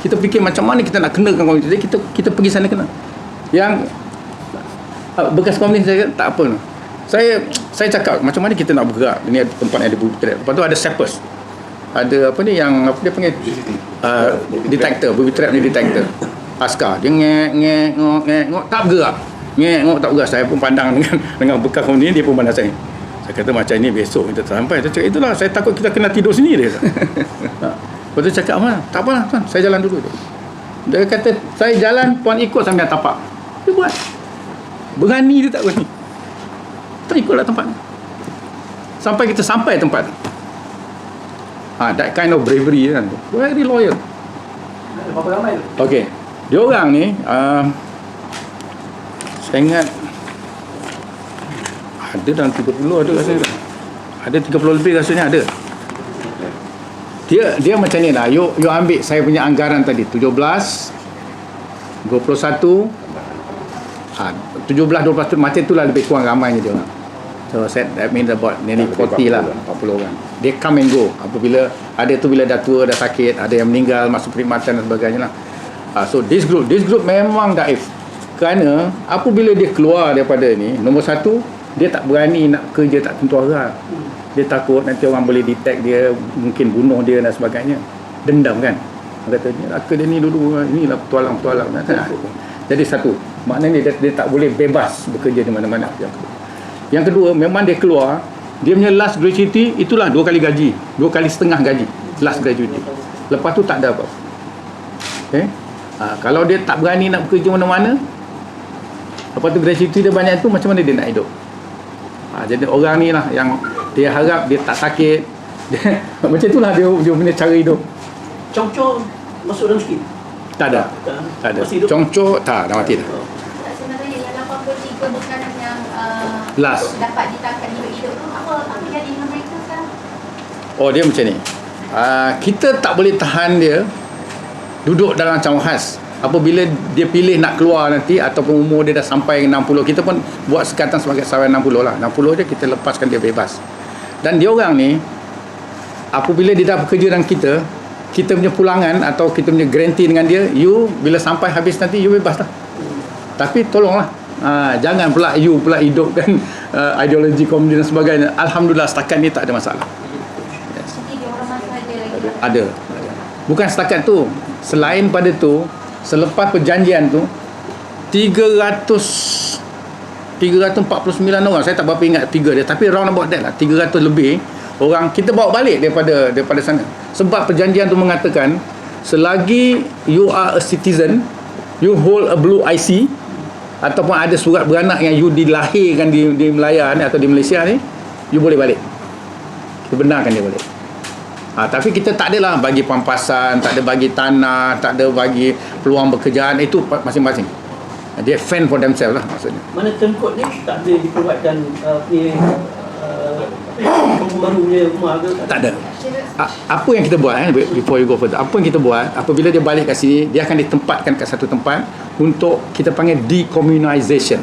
kita fikir macam mana kita nak kenakan komunis. Jadi kita pergi sana kena. Yang bekas komunis saya tak apa. Saya cakap macam mana kita nak bergerak. Ini ada tempat yang ada booby trap. Lepas tu ada sappers. Ada apa ni yang apa dia panggil detector, booby trap ni detector. Askar dia ngek tak bergerak. Ngek tak bergerak. Saya pun pandang dengan bekas komunis, dia pun pandang saya. Saya kata macam ni besok kita sampai. Saya cakap itulah, saya takut kita kena tidur sini dia. Lepas tu cakap mana? Tak apa tuan, saya jalan dulu. Dia kata saya jalan, puan ikut sampai tapak. Dia buat. Berani dia tak berani. Terikutlah tempat ni. Sampai kita sampai tempat tu. That kind of bravery kan. Very loyal. Berapa ramai tu? Okay. Dia orang ni saya ingat ada dalam 30 ada rasanya. Ada 30 lebih rasanya ada. Dia macam ni lah. You ambil saya punya anggaran tadi 17 21 17 12 macam itulah, lebih kurang ramainya dia orang. So that means about nearly 40 lah, 40 orang. They come and go. Apabila ada tu, bila dah tua, dah sakit, ada yang meninggal, masuk perkhidmatan dan sebagainya lah. So this group memang daif. Kerana apabila dia keluar daripada ni, nombor satu, dia tak berani nak kerja tak tentu arah. Dia takut nanti orang boleh detect dia, mungkin bunuh dia dan sebagainya. Dendam kan. Dia kata, dia ni dulu, inilah petualang-petualang. Jadi satu, maknanya dia tak boleh bebas bekerja di mana-mana. Yang kedua, memang dia keluar, dia punya last gratuity itulah 2 kali gaji, 2,5 kali gaji last gratuity. Lepas tu tak ada apa. Okay? Kalau dia tak berani nak bekerja mana-mana, lepas tu gratuity dia banyak tu, macam mana dia nak hidup? Jadi orang ni lah yang dia harap dia tak sakit. Macam itulah dia punya cara hidup. Cong-cong masuk dalam skip. Tak ada. Tak ada. Masih hidup? Congco tak, dah mati dah. Tak, sebenarnya yang 83 bekanan yang Last. dapat ditangkap hidup-hidup tu, apa jadi dengan mereka sekarang? Oh, dia macam ni. Kita tak boleh tahan dia duduk dalam cawangan khas. Apabila dia pilih nak keluar nanti ataupun umur dia dah sampai 60, kita pun buat sekatan sebagai sampai 60 lah. 60 je kita lepaskan dia bebas. Dan dia orang ni apabila dia dah bekerja dengan kita punya pulangan atau kita punya guarantee dengan dia, you bila sampai habis nanti you bebas lah. Tapi tolonglah jangan pula you pula hidupkan ideologi komunis dan sebagainya. Alhamdulillah setakat ni tak ada masalah. Jadi dia orang masih ada lagi. Ada. Bukan setakat tu. Selain pada tu, selepas perjanjian tu 349 orang, saya tak berapa ingat figure dia, tapi round about that lah, 300 lebih orang kita bawa balik daripada sana. Sebab perjanjian tu mengatakan selagi you are a citizen, you hold a blue IC ataupun ada surat beranak yang you dilahirkan di Melaya ni atau di Malaysia ni, you boleh balik. Kita benarkan dia balik. Tapi kita tak adalah bagi pampasan, tak ada bagi tanah, tak ada bagi peluang pekerjaan, itu masing-masing. Dia fend for themselves lah maksudnya. Mana term code ni tak ada diperbuatkan baru punya rumah ke? Tak ada. Apa yang kita buat before you go further, apa yang kita buat apabila dia balik kat sini, dia akan ditempatkan kat satu tempat untuk kita panggil decommunization.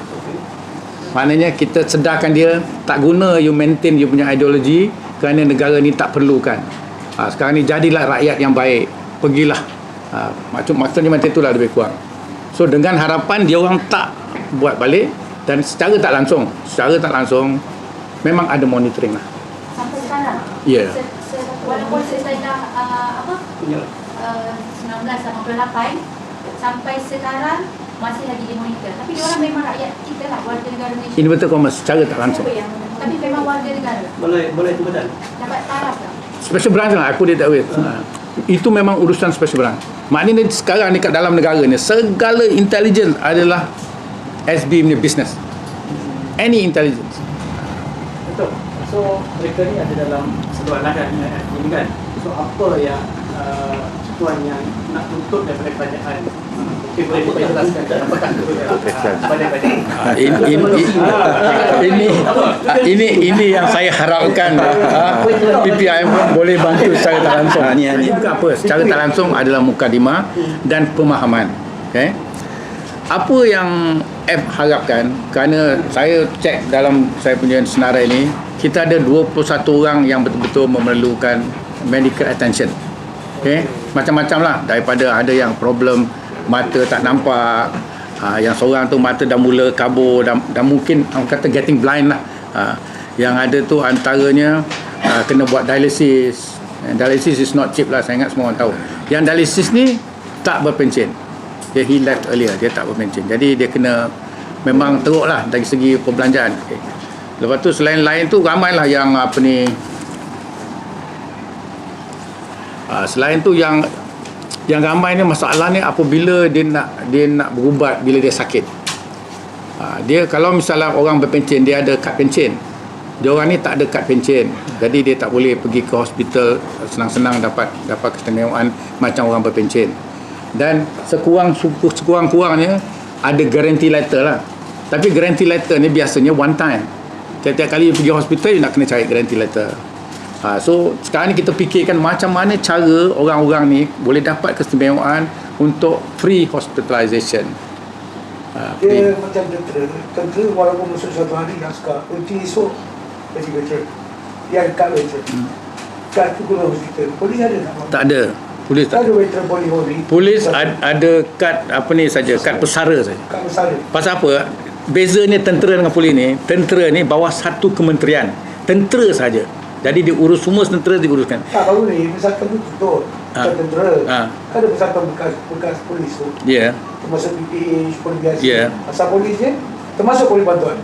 Maknanya kita sedarkan dia tak guna you maintain you punya ideologi kerana negara ni tak perlukan. Sekarang ni jadilah rakyat yang baik, pergilah. Maksudnya macam itulah lebih kurang. So dengan harapan dia orang tak buat balik, dan secara tak langsung memang ada monitoring lah. Sampai sekarang. Ya. Walaupun sesudah 1988 sampai sekarang masih lagi dimonitor. Tapi dia orang memang rakyat kita lah, warga negara Malaysia. Ini betul komersi secara tak langsung. Tapi memang warga negara. Boleh tu badan. Dapat taraf lah. Special branch lah, aku dia tak wait. Itu memang urusan special branch. Maknanya sekarang dekat dalam negara ni segala intelligence adalah SB punya business. Any intelligence. Betul. So mereka ni ada dalam sebuah ladang ini kan. So apa yang tuan yang nak tuntut daripada kerajaan? Mungkin boleh dijelaskan apakah ini yang saya harapkan PPIM boleh bantu secara tak langsung. Ini bukan apa, secara tak langsung adalah mukadimah dan pemahaman. Okay? Apa yang F harapkan, kerana saya cek dalam saya punya senarai ni, kita ada 21 orang yang betul-betul memerlukan medical attention. Okay? Macam-macam lah, daripada ada yang problem mata tak nampak, yang seorang tu mata dah mula kabur, dah mungkin orang kata getting blind lah, yang ada tu antaranya kena buat dialysis. Dialysis is not cheap lah, saya ingat semua orang tahu. Yang dialysis ni tak berpencen, he left earlier, dia tak berpencen, jadi dia kena memang teruk lah dari segi perbelanjaan. Okay. Lepas tu selain lain tu ramailah yang selain tu yang ramai ni masalah ni apabila dia nak berubat bila dia sakit. Dia kalau misalnya orang berpencen, dia ada kad pencen, dia orang ni tak ada kad pencen, jadi dia tak boleh pergi ke hospital senang-senang dapat keistimewaan macam orang berpencen. Dan sekurang-kurangnya ada guarantee letter lah. Tapi guarantee letter ni biasanya one time. Tiap-tiap kali pergi hospital, you nak kena cari guarantee letter. So sekarang ni kita fikirkan macam mana cara orang-orang ni boleh dapat keistimewaan untuk free hospitalization. Dia macam tentera walaupun masuk satu hari naskah, nanti esok pergi veteran. Dia ada kad veteran. Kad tu guna hospital. Polis ada tak? Tak ada. Polis tak ada veteran Polri. Polis ada kad apa ni saja, kad pesara saja. Kad pesara. Pasal apa? Bezanya tentera dengan polis ni, tentera ni bawah satu kementerian. Tentera saja. Jadi dia urus semua tentera diuruskan. Tak, baru ni pesatan tu tutup. Tentera. Kan ada pesatan bekas polis tu. Ya. Yeah. Termasuk PPH, polis biasa. Ya. Asal polis je, termasuk polis bantuan.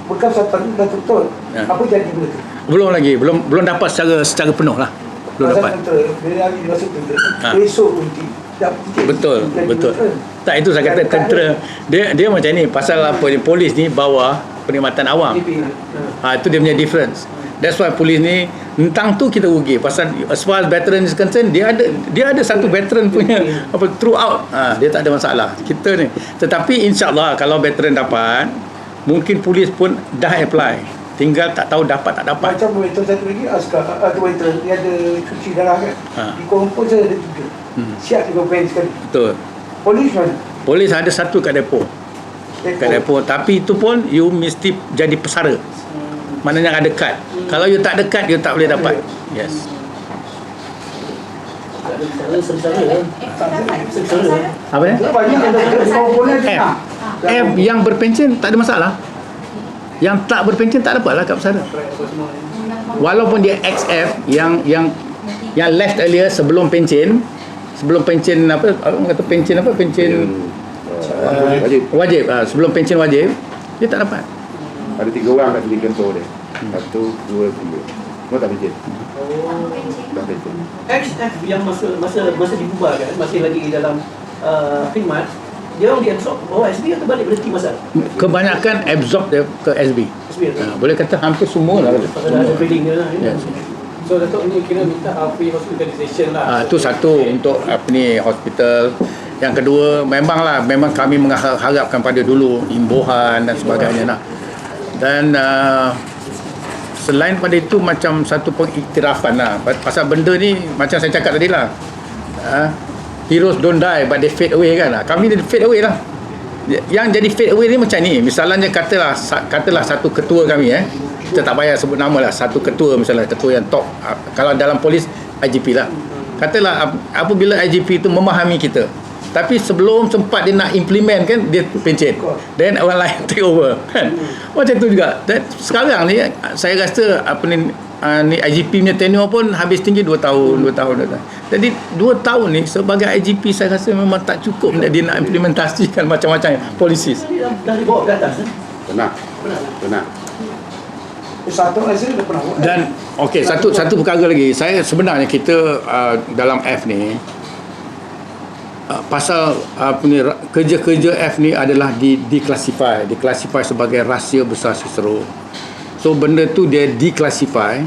Bekas pesatan tu dah tutup. Apa jadi benda tu? Belum lagi, belum dapat secara penuh lah. Belum pasal dapat. Tentera, bila hari dia masuk tentera, esok nanti betul. Tak, itu saya kata tentera dia macam ni, pasal apa ni, polis ni bawah perkhidmatan awam. Itu dia punya difference. That's why polis ni tentang tu kita rugi pasal as far as veteran is concerned, dia ada satu veteran punya apa throughout, dia tak ada masalah kita ni. Tetapi insyaAllah kalau veteran dapat, mungkin polis pun dah apply, tinggal tak tahu dapat tak dapat. Macam itu satu lagi askar atau veteran dia ada cuci darah kan. Di Kuala Lumpur saya ada 3. Siap 3 pen sekali. Betul. Polis mana? Polis ada satu kat depo. Kat depo, tapi itu pun you mesti jadi pesara. Maknanya ada kad. Kalau you tak ada kad, you tak boleh dapat. Yes. Apa ni? Banyak ada komponen F. F yang berpencen tak ada masalah. Yang tak berpencen tak dapat lah kat pesara. Walaupun dia XF yang left earlier sebelum pencen apa orang kata pencen apa pencen wajib sebelum pencen wajib dia tak dapat. Ada 3 orang kat sini kantor dia. 1, 2, 3. Semua tak pencen. Tak pencen. XF yang masa dibubarkan, masih lagi dalam khidmat, dia orang diabsorb bawah SB atau balik berhenti masa? Kebanyakan absorb dia ke SB. Boleh kata hampir semua lah. Pasal ada trading dia lah. Yes. So Datuk ni kira minta free hospitalization lah. Itu satu untuk apa ni hospital. Yang kedua memang kami mengharapkan pada dulu imbuhan dan sebagainya lah. Dan selain pada itu macam satu pengiktirafan lah pasal benda ni macam saya cakap tadi lah, heroes don't die but they fade away kan. Kami ni fade away lah. Yang jadi fade away ni macam ni, misalnya katalah satu ketua kami kita tak payah sebut nama lah, satu ketua misalnya ketua yang top, kalau dalam polis IGP lah, katalah apabila IGP itu memahami kita, tapi sebelum sempat dia nak implement kan, dia pencet, then orang lain take over kan. Macam tu juga. Dan sekarang ni saya rasa ni IGP punya tenure pun habis tinggi 2 tahun. Jadi 2 tahun ni sebagai IGP saya rasa memang tak cukup dia nak implementasikan macam-macam policies. Dah dibawa ke atas Pernah. Satu rasa dah pernah buat. Dan okey, satu perkara lagi. Saya sebenarnya kita dalam F ni pasal kerja-kerja F ni adalah diklasifikasi sebagai rahsia besar Sisero. So benda tu dia declassify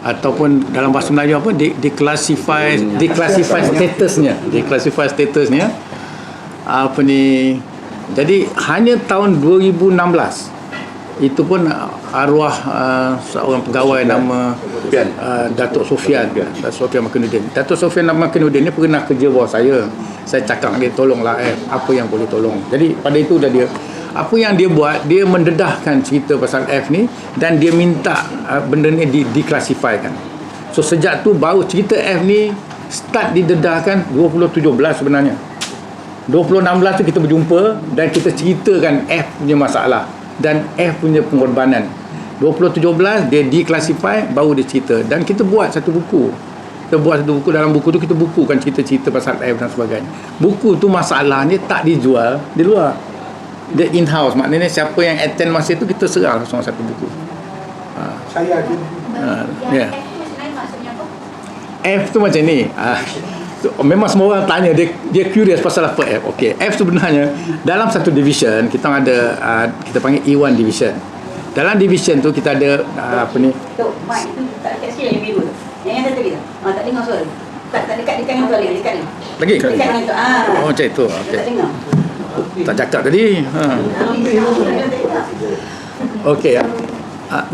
ataupun dalam bahasa Melayu apa declassify statusnya apa ni. Jadi hanya tahun 2016 itu pun arwah seorang pegawai nama Datuk Sofian Makinuddin. Datuk Sofian Makinuddin ni pernah kerja bawah saya cakap dia tolonglah apa yang boleh tolong. Jadi pada itu dah dia apa yang dia buat, dia mendedahkan cerita pasal F ni dan dia minta benda ni diklasifikasikan. So sejak tu baru cerita F ni start didedahkan 2017 sebenarnya. 2016 tu kita berjumpa dan kita ceritakan F punya masalah dan F punya pengorbanan. 2017 dia declassify, baru dia cerita, dan kita buat satu buku. Dalam buku tu kita bukukan cerita-cerita pasal F dan sebagainya. Buku tu masalahnya tak dijual di luar, dia in-house. Maknanya siapa yang attend masa tu kita serah langsung satu buku. Saya ada. Ya. F tu sebenarnya maksudnya apa? F tu macam ni. Memang semua orang tanya, dia curious pasal apa F. Okey, F sebenarnya dalam satu division kita ada kita panggil E1 division. Dalam division tu kita ada apa ni? Tok, mic tu tak dekat sikit yang biru tu. Yang satu lagi tu. Tak dengar suara. Tak dekat dengan tu lagi, dekat ni. Lagi? Dekat dengan tu. Oh, macam itu. Tak Okey. dengar. Tak cakap tadi. Okey.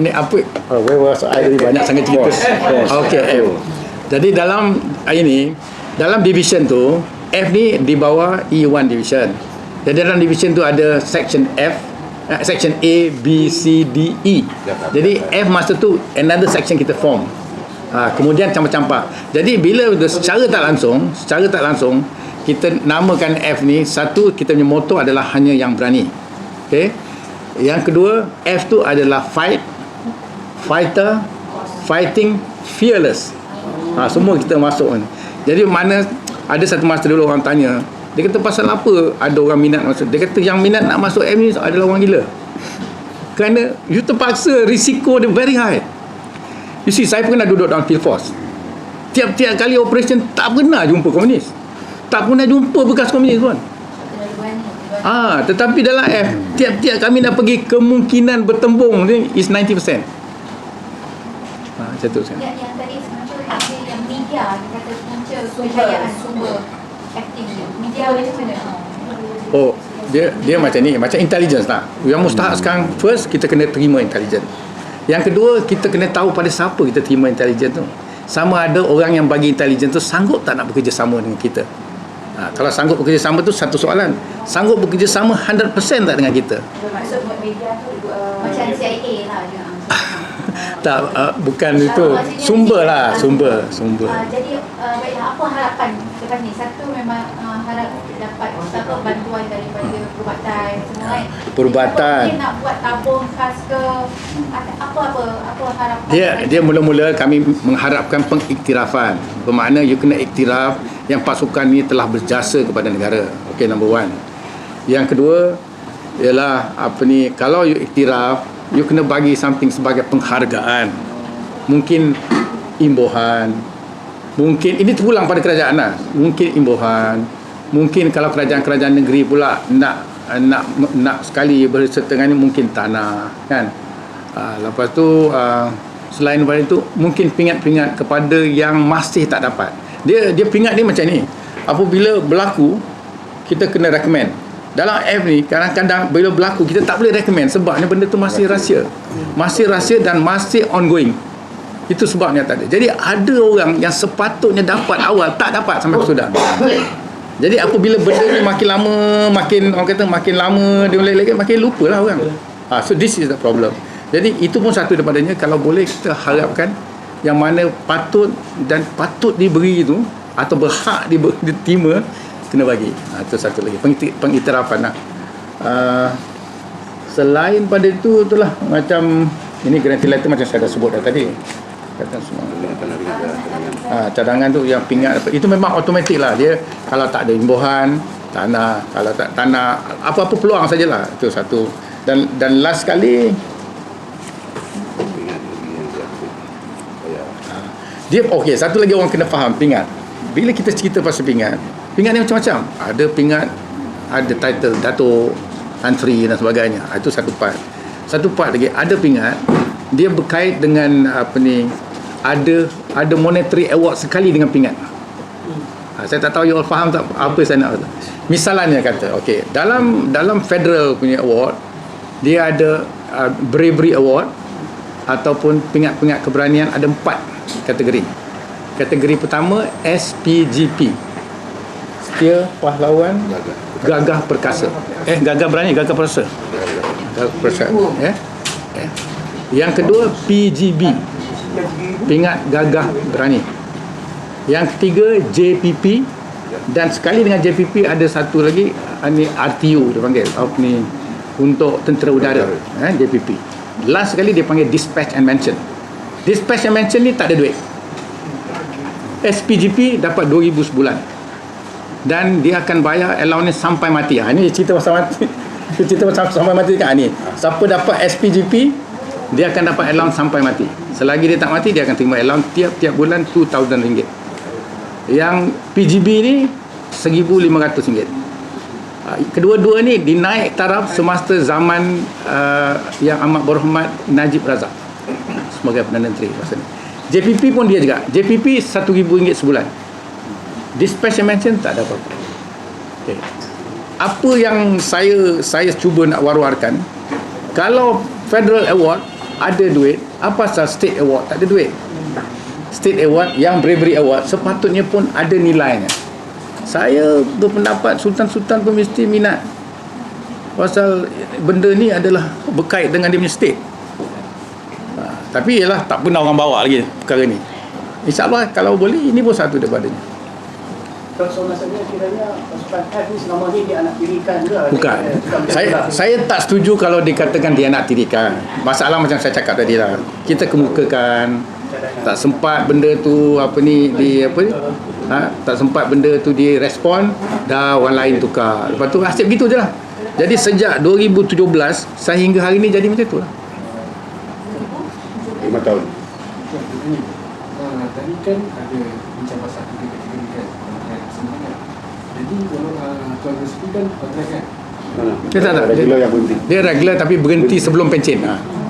Ni apa? Where was I tadi? Banyak sangat cerita. Okey, F. Jadi dalam ini, dalam division tu, F ni di bawah E1 division. Jadi dalam division tu ada section F, section A, B, C, D, E. Jadi F masa tu another section kita form. Kemudian campur-campur. Jadi bila secara tak langsung kita namakan F ni, satu kita punya motto adalah hanya yang berani. Okey. Yang kedua, F tu adalah fighter, fighting, fearless. Semua kita masuk ni. Jadi mana ada satu masa dulu orang tanya, dia kata pasal apa ada orang minat masuk. Dia kata yang minat nak masuk M ni adalah orang gila. Kerana you terpaksa, risiko dia very high. You see, saya pernah duduk dalam field force. Tiap-tiap kali operation tak pernah jumpa komunis. Tak pernah jumpa bekas komunis pun. Tetapi dalam F, tiap-tiap kami nak pergi, kemungkinan bertembung ni is 90%. Macam tu sekarang. Yang tadi muncul yang media, dia kata punca kejayaan sumber aktif ni. Media macam mana? Oh, dia macam ni, macam intelligence lah. Yang mustahak sekarang, first kita kena terima intelligence. Yang kedua, kita kena tahu pada siapa kita terima intelligence tu. Sama ada orang yang bagi intelligence tu sanggup tak nak bekerjasama dengan kita. Kalau sanggup bekerjasama tu satu soalan. Sanggup bekerjasama 100% tak dengan kita? Maksud buat media tu macam CIA lah dia. Tak, bukan itu. Sumber lah, sumber. Jadi baiklah, apa harapan lepas ni? Satu memang harap dapat bantuan daripada perubatan semua kan. Perubatan. Mungkin nak buat tabung khas ke apa harapan? Dia mula-mula kami mengharapkan pengiktirafan. Bermakna you kena iktiraf yang pasukan ni telah berjasa kepada negara. Okey, number one. Yang kedua ialah kalau you iktiraf, you kena bagi something sebagai penghargaan. Mungkin imbuhan. Mungkin ini terpulang pada kerajaan lah. Mungkin imbuhan. Mungkin kalau kerajaan-kerajaan negeri pula nak sekali berserta dengan ini, mungkin tanah kan. Lepas tu selain daripada itu, mungkin pingat-pingat kepada yang masih tak dapat. Dia pingat dia macam ni. Apabila berlaku, kita kena recommend. Dalam F ni kadang-kadang bila berlaku kita tak boleh recommend sebabnya benda tu masih rahsia. Masih rahsia dan masih ongoing. Itu sebabnya tak ada. Jadi ada orang yang sepatutnya dapat awal tak dapat sampai sudah. Jadi apabila benda ni makin lama, makin lama dia lagi makin lupalah orang. So this is the problem. Jadi itu pun satu daripadanya. Kalau boleh kita harapkan yang mana patut diberi itu atau berhak diterima kena bagi. Itu satu lagi pengiktirafan lah. Selain pada itu, itulah macam ini guarantee letter macam saya dah sebut dah tadi. Kata semua. Cadangan tu yang pingat itu memang automatik lah. Dia kalau tak ada imbuhan tanah, kalau tak tanah apa-apa peluang sajalah. Itu satu. Dan last sekali dia okey, satu lagi orang kena faham pingat. Bila kita cerita pasal pingat ni macam-macam. Ada pingat, ada title Dato' Tan Sri dan sebagainya. Itu satu part. Satu part lagi, ada pingat dia berkait dengan ada monetary award sekali dengan pingat. Saya tak tahu you all faham tak apa saya nak kata. Misalnya kata, okey, dalam federal punya award dia ada bravery award ataupun pingat-pingat keberanian, ada 4 kategori. Kategori pertama SPGP, Setia Pahlawan Gagah Perkasa. Gagah berani, gagah perkasa. Yang kedua PGB, Pingat Gagah Berani. Yang ketiga JPP, dan sekali dengan JPP ada satu lagi ni RTU dia panggil ni untuk tentera udara, JPP. Last sekali dia panggil Dispatch and Mention. Dispatch and Mention ni tak ada duit. SPGP dapat 2,000 sebulan dan dia akan bayar allowance sampai mati. Ini cerita pasal mati. Cerita pasal sampai mati kan ni. Siapa dapat SPGP dia akan dapat allowance sampai mati. Selagi dia tak mati dia akan terima allowance tiap-tiap bulan RM2,000. Yang PGB ni RM1,500. Kedua-dua ni dinaik taraf semasa zaman yang amat berhormat Najib Razak sebagai Perdana Menteri masa ni. JPP pun dia juga. JPP RM1,000 sebulan. Dispatch and Mention tak ada apa-apa. Okay. Apa yang saya cuba nak war-warkan, kalau Federal Award ada duit, apa asal State Award tak ada duit? State Award yang Bravery Award sepatutnya pun ada nilainya. Saya berpendapat sultan-sultan pun mesti minat pasal benda ni adalah berkait dengan dia punya state. Tapi ialah tak pernah orang bawa lagi perkara ni. InsyaAllah kalau boleh ini pun satu daripadanya. So maksudnya kiranya pasukan F ni selama ni dia nak dirikan ke? Bukan. Saya tak setuju kalau dikatakan dia nak dirikan. Masalah macam saya cakap tadi lah. Kita kemukakan tak sempat benda tu tak sempat benda tu direspon, dah orang lain tukar. Lepas tu asyik begitu je lah. Jadi sejak 2017 sehingga hari ni jadi macam tu lah. 5 tahun. Tadi kan ada bincang pasal tiga kategori kan, sebenarnya. Jadi kalau tuan Respi kan kontrak kan? Dia tak regular yang berhenti. Dia regular tapi berhenti sebelum pencen.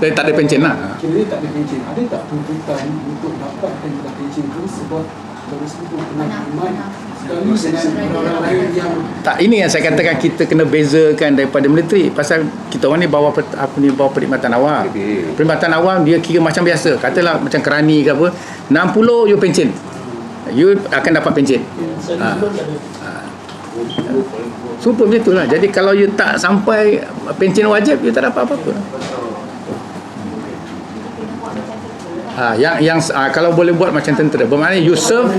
Dia tak ada pencen lah. Kira dia tak ada pencen. Ada tak tuntutan untuk dapatkan pencen tu sebab tersebut kena khidmat sekali dengan orang lain yang Tak, ini yang saya katakan kita kena bezakan daripada militeri. Pasal kita orang ni bawa bawa perkhidmatan awam. Perkhidmatan awam dia kira macam biasa. Katalah macam kerani ke apa, 60 you pencen. You akan dapat pencen. Super macam itulah. Jadi kalau you tak sampai pencen wajib, you tak dapat apa-apa. Kalau boleh buat macam tentera, bermakna you serve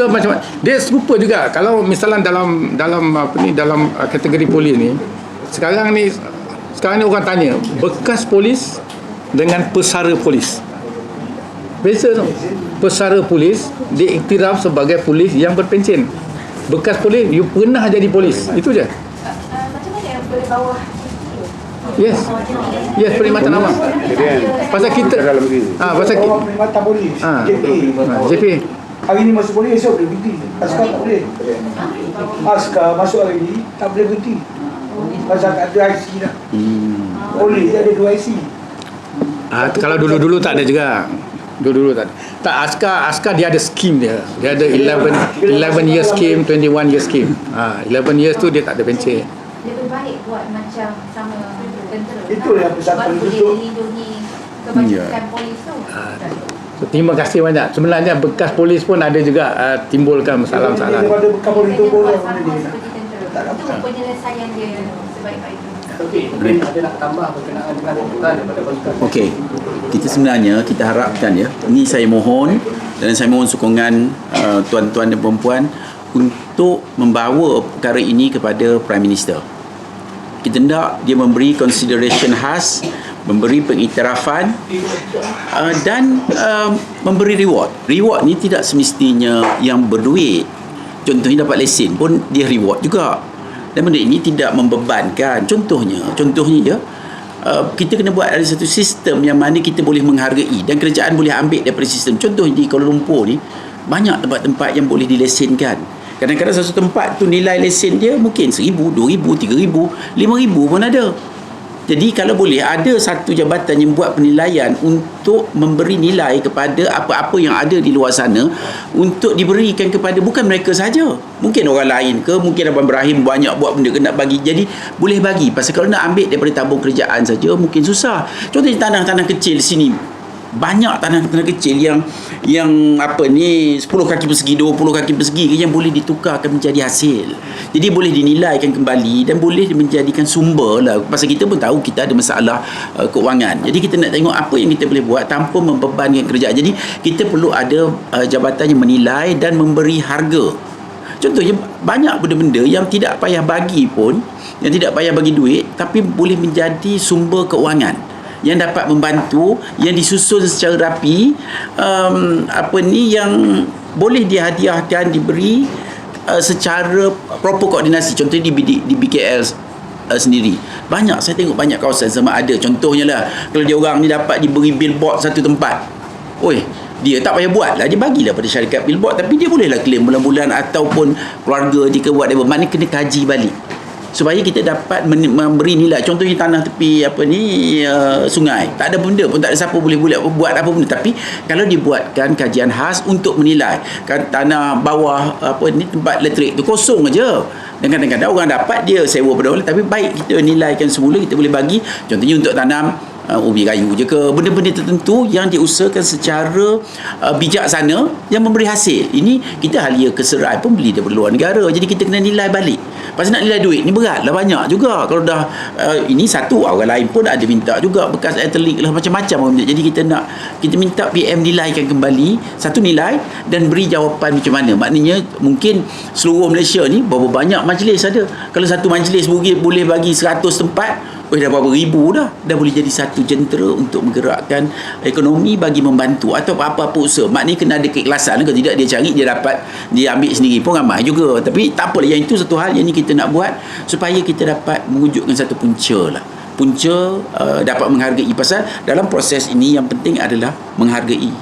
macam dia serupa juga. Kalau misalnya dalam kategori polis ni, sekarang ni orang tanya bekas polis dengan pesara polis. Beza tu. Pesara polis diiktiraf sebagai polis yang berpencen. Bekas polis, you pernah jadi polis. Itu je. Macam mana yang boleh bawah? Yes, perkhidmatan awam. Pasal kita pasal kita perkhidmatan polis, JP. Hari ni masuk polis, esok boleh berhenti. Askar tak boleh. Askar masuk hari ni tak boleh berhenti. Pasal tak ada IC dah. Polis dia ada 2 IC. Kalau dulu-dulu tak ada juga. Dulu-dulu tak ada. Tak, askar dia ada skim dia. Dia ada 11 year scheme, 21 year scheme. 11 years tu dia tak ada pencen. Lebih baik buat macam sama tentera. Itu yang pesantren boleh tutup. melindungi kebajikan polis tu. So, terima kasih banyak. Sebenarnya bekas polis pun ada juga timbulkan masalah-masalah. Daripada bekas polis tu pun Buat orang sama dia. seperti tentera. Itu penyelesaian dia sebaik-baiknya. Okey, mungkin ada nak tambah berkenaan dengan tuntutan daripada pasukan. Okey. Kita sebenarnya kita harapkan ya. Ini saya mohon dan saya mohon sokongan tuan-tuan dan puan-puan untuk membawa perkara ini kepada Prime Minister. Kita hendak dia memberi consideration khas, memberi pengiktirafan dan memberi reward. Reward ni tidak semestinya yang berduit. Contohnya dapat lesen pun dia reward juga. Dan benda ini tidak membebankan. Contohnya je kita kena buat ada satu sistem yang mana kita boleh menghargai dan kerajaan boleh ambil daripada sistem. Contoh di Kuala Lumpur ni banyak tempat-tempat yang boleh dilesenkan. Kadang-kadang satu tempat tu nilai lesen dia mungkin 1,000, 2,000, 3,000, 5,000 pun ada. Jadi kalau boleh ada satu jabatan yang buat penilaian untuk memberi nilai kepada apa-apa yang ada di luar sana untuk diberikan kepada bukan mereka saja. Mungkin orang lain ke, mungkin Abang Ibrahim banyak buat benda nak bagi. Jadi boleh bagi. Pasal kalau nak ambil daripada tabung kerajaan saja mungkin susah. Contohnya tanah-tanah kecil sini. Banyak tanah-tanah kecil yang 10 kaki persegi, 20 kaki persegi yang boleh ditukarkan menjadi hasil. Jadi boleh dinilaikan kembali dan boleh menjadikan sumber lah. Pasal kita pun tahu kita ada masalah keuangan. Jadi kita nak tengok apa yang kita boleh buat tanpa membebankan kerajaan. Jadi kita perlu ada jabatan yang menilai dan memberi harga. Contohnya banyak benda-benda yang tidak payah bagi pun, yang tidak payah bagi duit tapi boleh menjadi sumber keuangan yang dapat membantu, yang disusun secara rapi, yang boleh dihadiahkan, diberi secara proper koordinasi. Contohnya di BKL sendiri banyak, saya tengok banyak kawasan sama ada contohnya lah, kalau dia orang ni dapat diberi billboard satu tempat, dia tak payah buat lah, dia bagilah pada syarikat billboard, tapi dia bolehlah claim bulan-bulan ataupun keluarga dia buat whatever. Mana kena kaji balik supaya kita dapat memberi nilai. Contohnya tanah tepi sungai, tak ada benda pun, tak ada siapa boleh buat apa benda, tapi kalau dibuatkan kajian khas untuk menilai kan, tanah bawah tempat elektrik tu kosong aja, dan kadang-kadang orang dapat dia sewa pada orang, tapi baik kita nilaikan semula, kita boleh bagi. Contohnya untuk tanam ubi kayu je ke, benda-benda tertentu yang diusahakan secara bijaksana yang memberi hasil. Ini kita halia keserai pun beli daripada luar negara, jadi kita kena nilai balik. Pasal nak nilai duit ni berat lah, banyak juga. Kalau dah ini satu, orang lain pun ada minta juga, bekas atlet lah, macam-macam orang minta. Jadi kita minta PM nilaikan kembali satu nilai dan beri jawapan macam mana. Maknanya mungkin seluruh Malaysia ni berapa banyak majlis ada. Kalau satu majlis boleh bagi 100 tempat, dah berapa ribu dah boleh jadi satu jentera untuk menggerakkan ekonomi bagi membantu atau apa-apa usaha. Maknanya kena ada keikhlasan. Kalau tidak dia cari, dia dapat, dia ambil sendiri pun ramai juga. Tapi tak apalah, yang itu satu hal yang ni kita nak buat supaya kita dapat mewujudkan satu punca dapat menghargai. Pasal dalam proses ini yang penting adalah menghargai.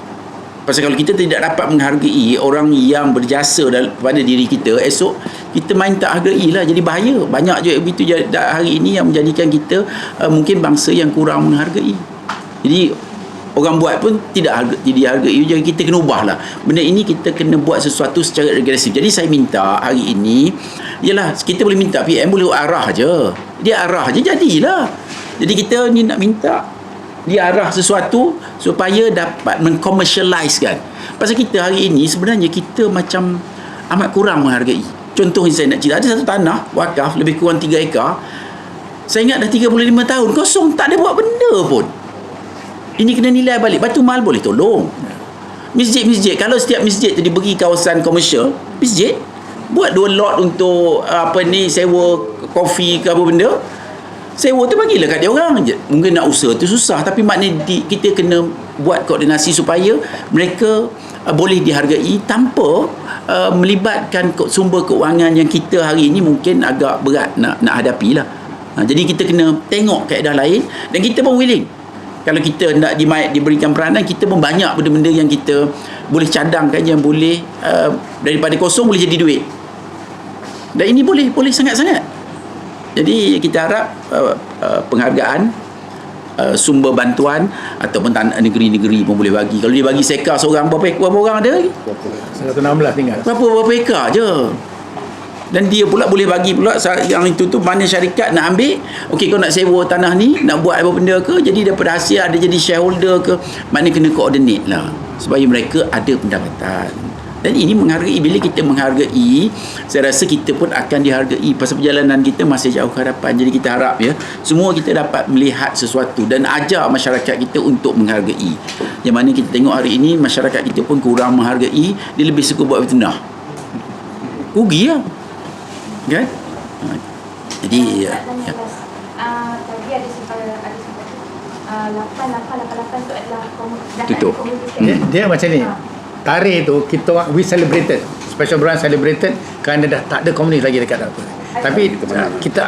Pasal kalau kita tidak dapat menghargai orang yang berjasa pada diri kita, esok kita main tak hargai lah, jadi bahaya. Banyak je begitu hari ini yang menjadikan kita mungkin bangsa yang kurang menghargai. Jadi orang buat pun dihargai. Jadi kita kena ubah lah benda ini. Kita kena buat sesuatu secara regresif. Jadi saya minta hari ini, ialah kita boleh minta PM boleh arah je, dia arah je jadilah. Jadi kita ni nak minta dia arah sesuatu supaya dapat mengkomersialiskan. Pasal kita hari ini sebenarnya kita macam amat kurang menghargai. Contoh yang saya nak cerita, ada satu tanah wakaf lebih kurang 3 ekar. Saya ingat dah 35 tahun kosong, tak ada buat benda pun. Ini kena nilai balik. Batu Mahal boleh tolong. Masjid-masjid, kalau setiap masjid tu diberi kawasan komersial, masjid buat 2 lot untuk sewa kopi ke apa benda, sewa tu bagilah kat dia orang. Mungkin nak usaha tu susah, tapi maknanya kita kena buat koordinasi supaya mereka boleh dihargai tanpa melibatkan sumber keuangan yang kita hari ini mungkin agak berat nak hadapi lah. Jadi kita kena tengok kaedah lain, dan kita pun willing. Kalau kita nak diberikan peranan, kita pun banyak benda-benda yang kita boleh cadangkan, yang boleh daripada kosong boleh jadi duit. Dan ini boleh sangat-sangat. Jadi kita harap penghargaan, sumber bantuan ataupun negeri-negeri pun boleh bagi. Kalau dia bagi sekar seorang, berapa orang ada lagi? 116 tinggal. Berapa ekar je. Dan dia pula boleh bagi pula yang itu tu, mana syarikat nak ambil, okey kau nak sewa tanah ni, nak buat apa benda ke, jadi daripada hasil ada jadi shareholder ke, maknanya kena coordinate lah supaya mereka ada pendapatan. Dan ini menghargai. Bila kita menghargai, saya rasa kita pun akan dihargai. Pasal perjalanan kita masih jauh ke hadapan. Jadi kita harap semua kita dapat melihat sesuatu dan ajar masyarakat kita untuk menghargai. Yang mana kita tengok hari ini masyarakat kita pun kurang menghargai. Dia lebih suka buat fitnah. Rugi lah kan? Jadi tadi ada sebab 8888 tu adalah tutup. Dia macam ni. Tarikh tu we celebrated, special branch celebrated kerana dah tak ada komunis lagi dekat apa. Tapi kita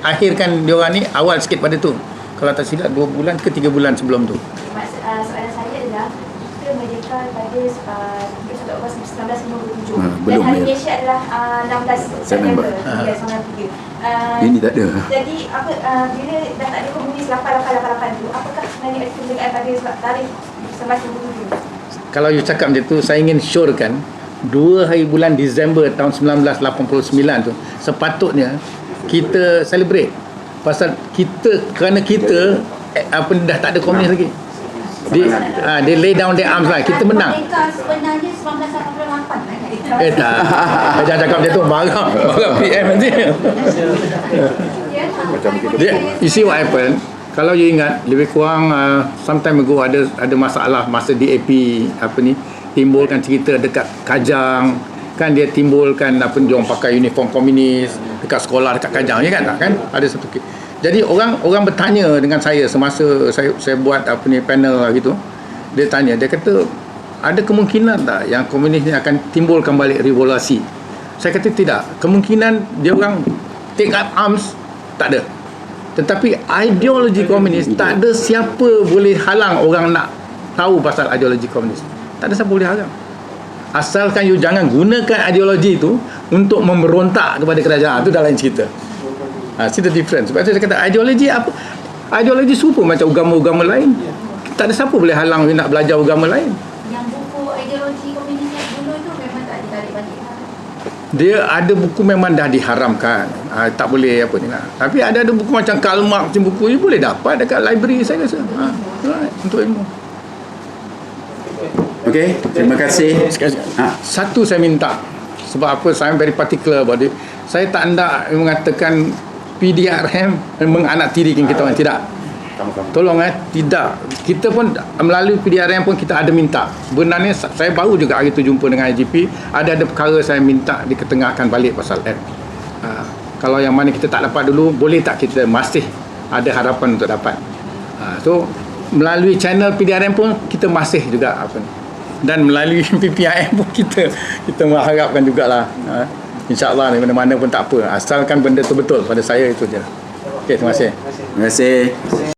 akhirkan diorang ni awal sikit pada tu. Kalau tak silap 2 bulan ke 3 bulan sebelum tu. Soalan saya adalah kita merdeka pada 1 Ogos 1957 belum dan hari ya. Malaysia adalah 16 September 1993. Ini tak ada. Jadi bila dah tak ada komunis 8888 tu, apakah sebenarnya kemerdekaan pada tarikh 1957? Kalau you cakap macam tu, saya ingin syorkan 2 hari bulan Disember tahun 1989 tu sepatutnya kita celebrate. Pasal kerana kita dah tak ada komunis lagi. They lay down their arms lah. Kita menang. Merdeka sebenarnya 1988 tak. Jangan cakap macam tu. Marah PM nanti. You see what happened? Kalau you ingat, lebih kurang sometime ago ada masalah masa DAP timbulkan cerita dekat Kajang kan, dia timbulkan diorang pakai uniform komunis dekat sekolah dekat Kajang ya kan ada satu. Jadi orang bertanya dengan saya semasa saya buat panel gitu. Dia tanya, dia kata ada kemungkinan tak yang komunis ni akan timbulkan balik revolusi? Saya kata tidak. Kemungkinan dia orang take up arms tak ada. Tetapi ideologi komunis tak ada siapa boleh halang orang nak tahu pasal ideologi komunis. Tak ada siapa boleh halang. Asalkan you jangan gunakan ideologi itu untuk memberontak kepada kerajaan. Itu dah lain cerita. See the difference. Sebab saya kata ideologi apa? Ideologi serupa macam agama-agama lain. Tak ada siapa boleh halang you nak belajar agama lain. Yang buku ideologi komunis yang dulu itu memang tak ditarik balik. Dia ada buku memang dah diharamkan, tak boleh apa ni lah. Tapi ada buku macam Karl Marx, macam buku ni boleh dapat dekat library saya rasa. Right, untuk ilmu. Okey, terima kasih. Satu saya minta, sebab apa saya very particular about it. Saya tak hendak mengatakan PDRM menganaktirikan kita orang, tidak. Tolong tidak. Kita pun melalui PDRM pun kita ada minta. Sebenarnya saya baru juga hari tu jumpa dengan IGP, ada perkara saya minta diketengahkan balik pasal F. Kalau yang mana kita tak dapat dulu, boleh tak kita masih ada harapan untuk dapat. So melalui channel PDRM pun kita masih juga dan melalui PPIM pun kita mengharapkan jugalah. InsyaAllah di mana-mana pun tak apa, asalkan benda tu betul pada saya, itu je. Okey, terima kasih. Terima kasih.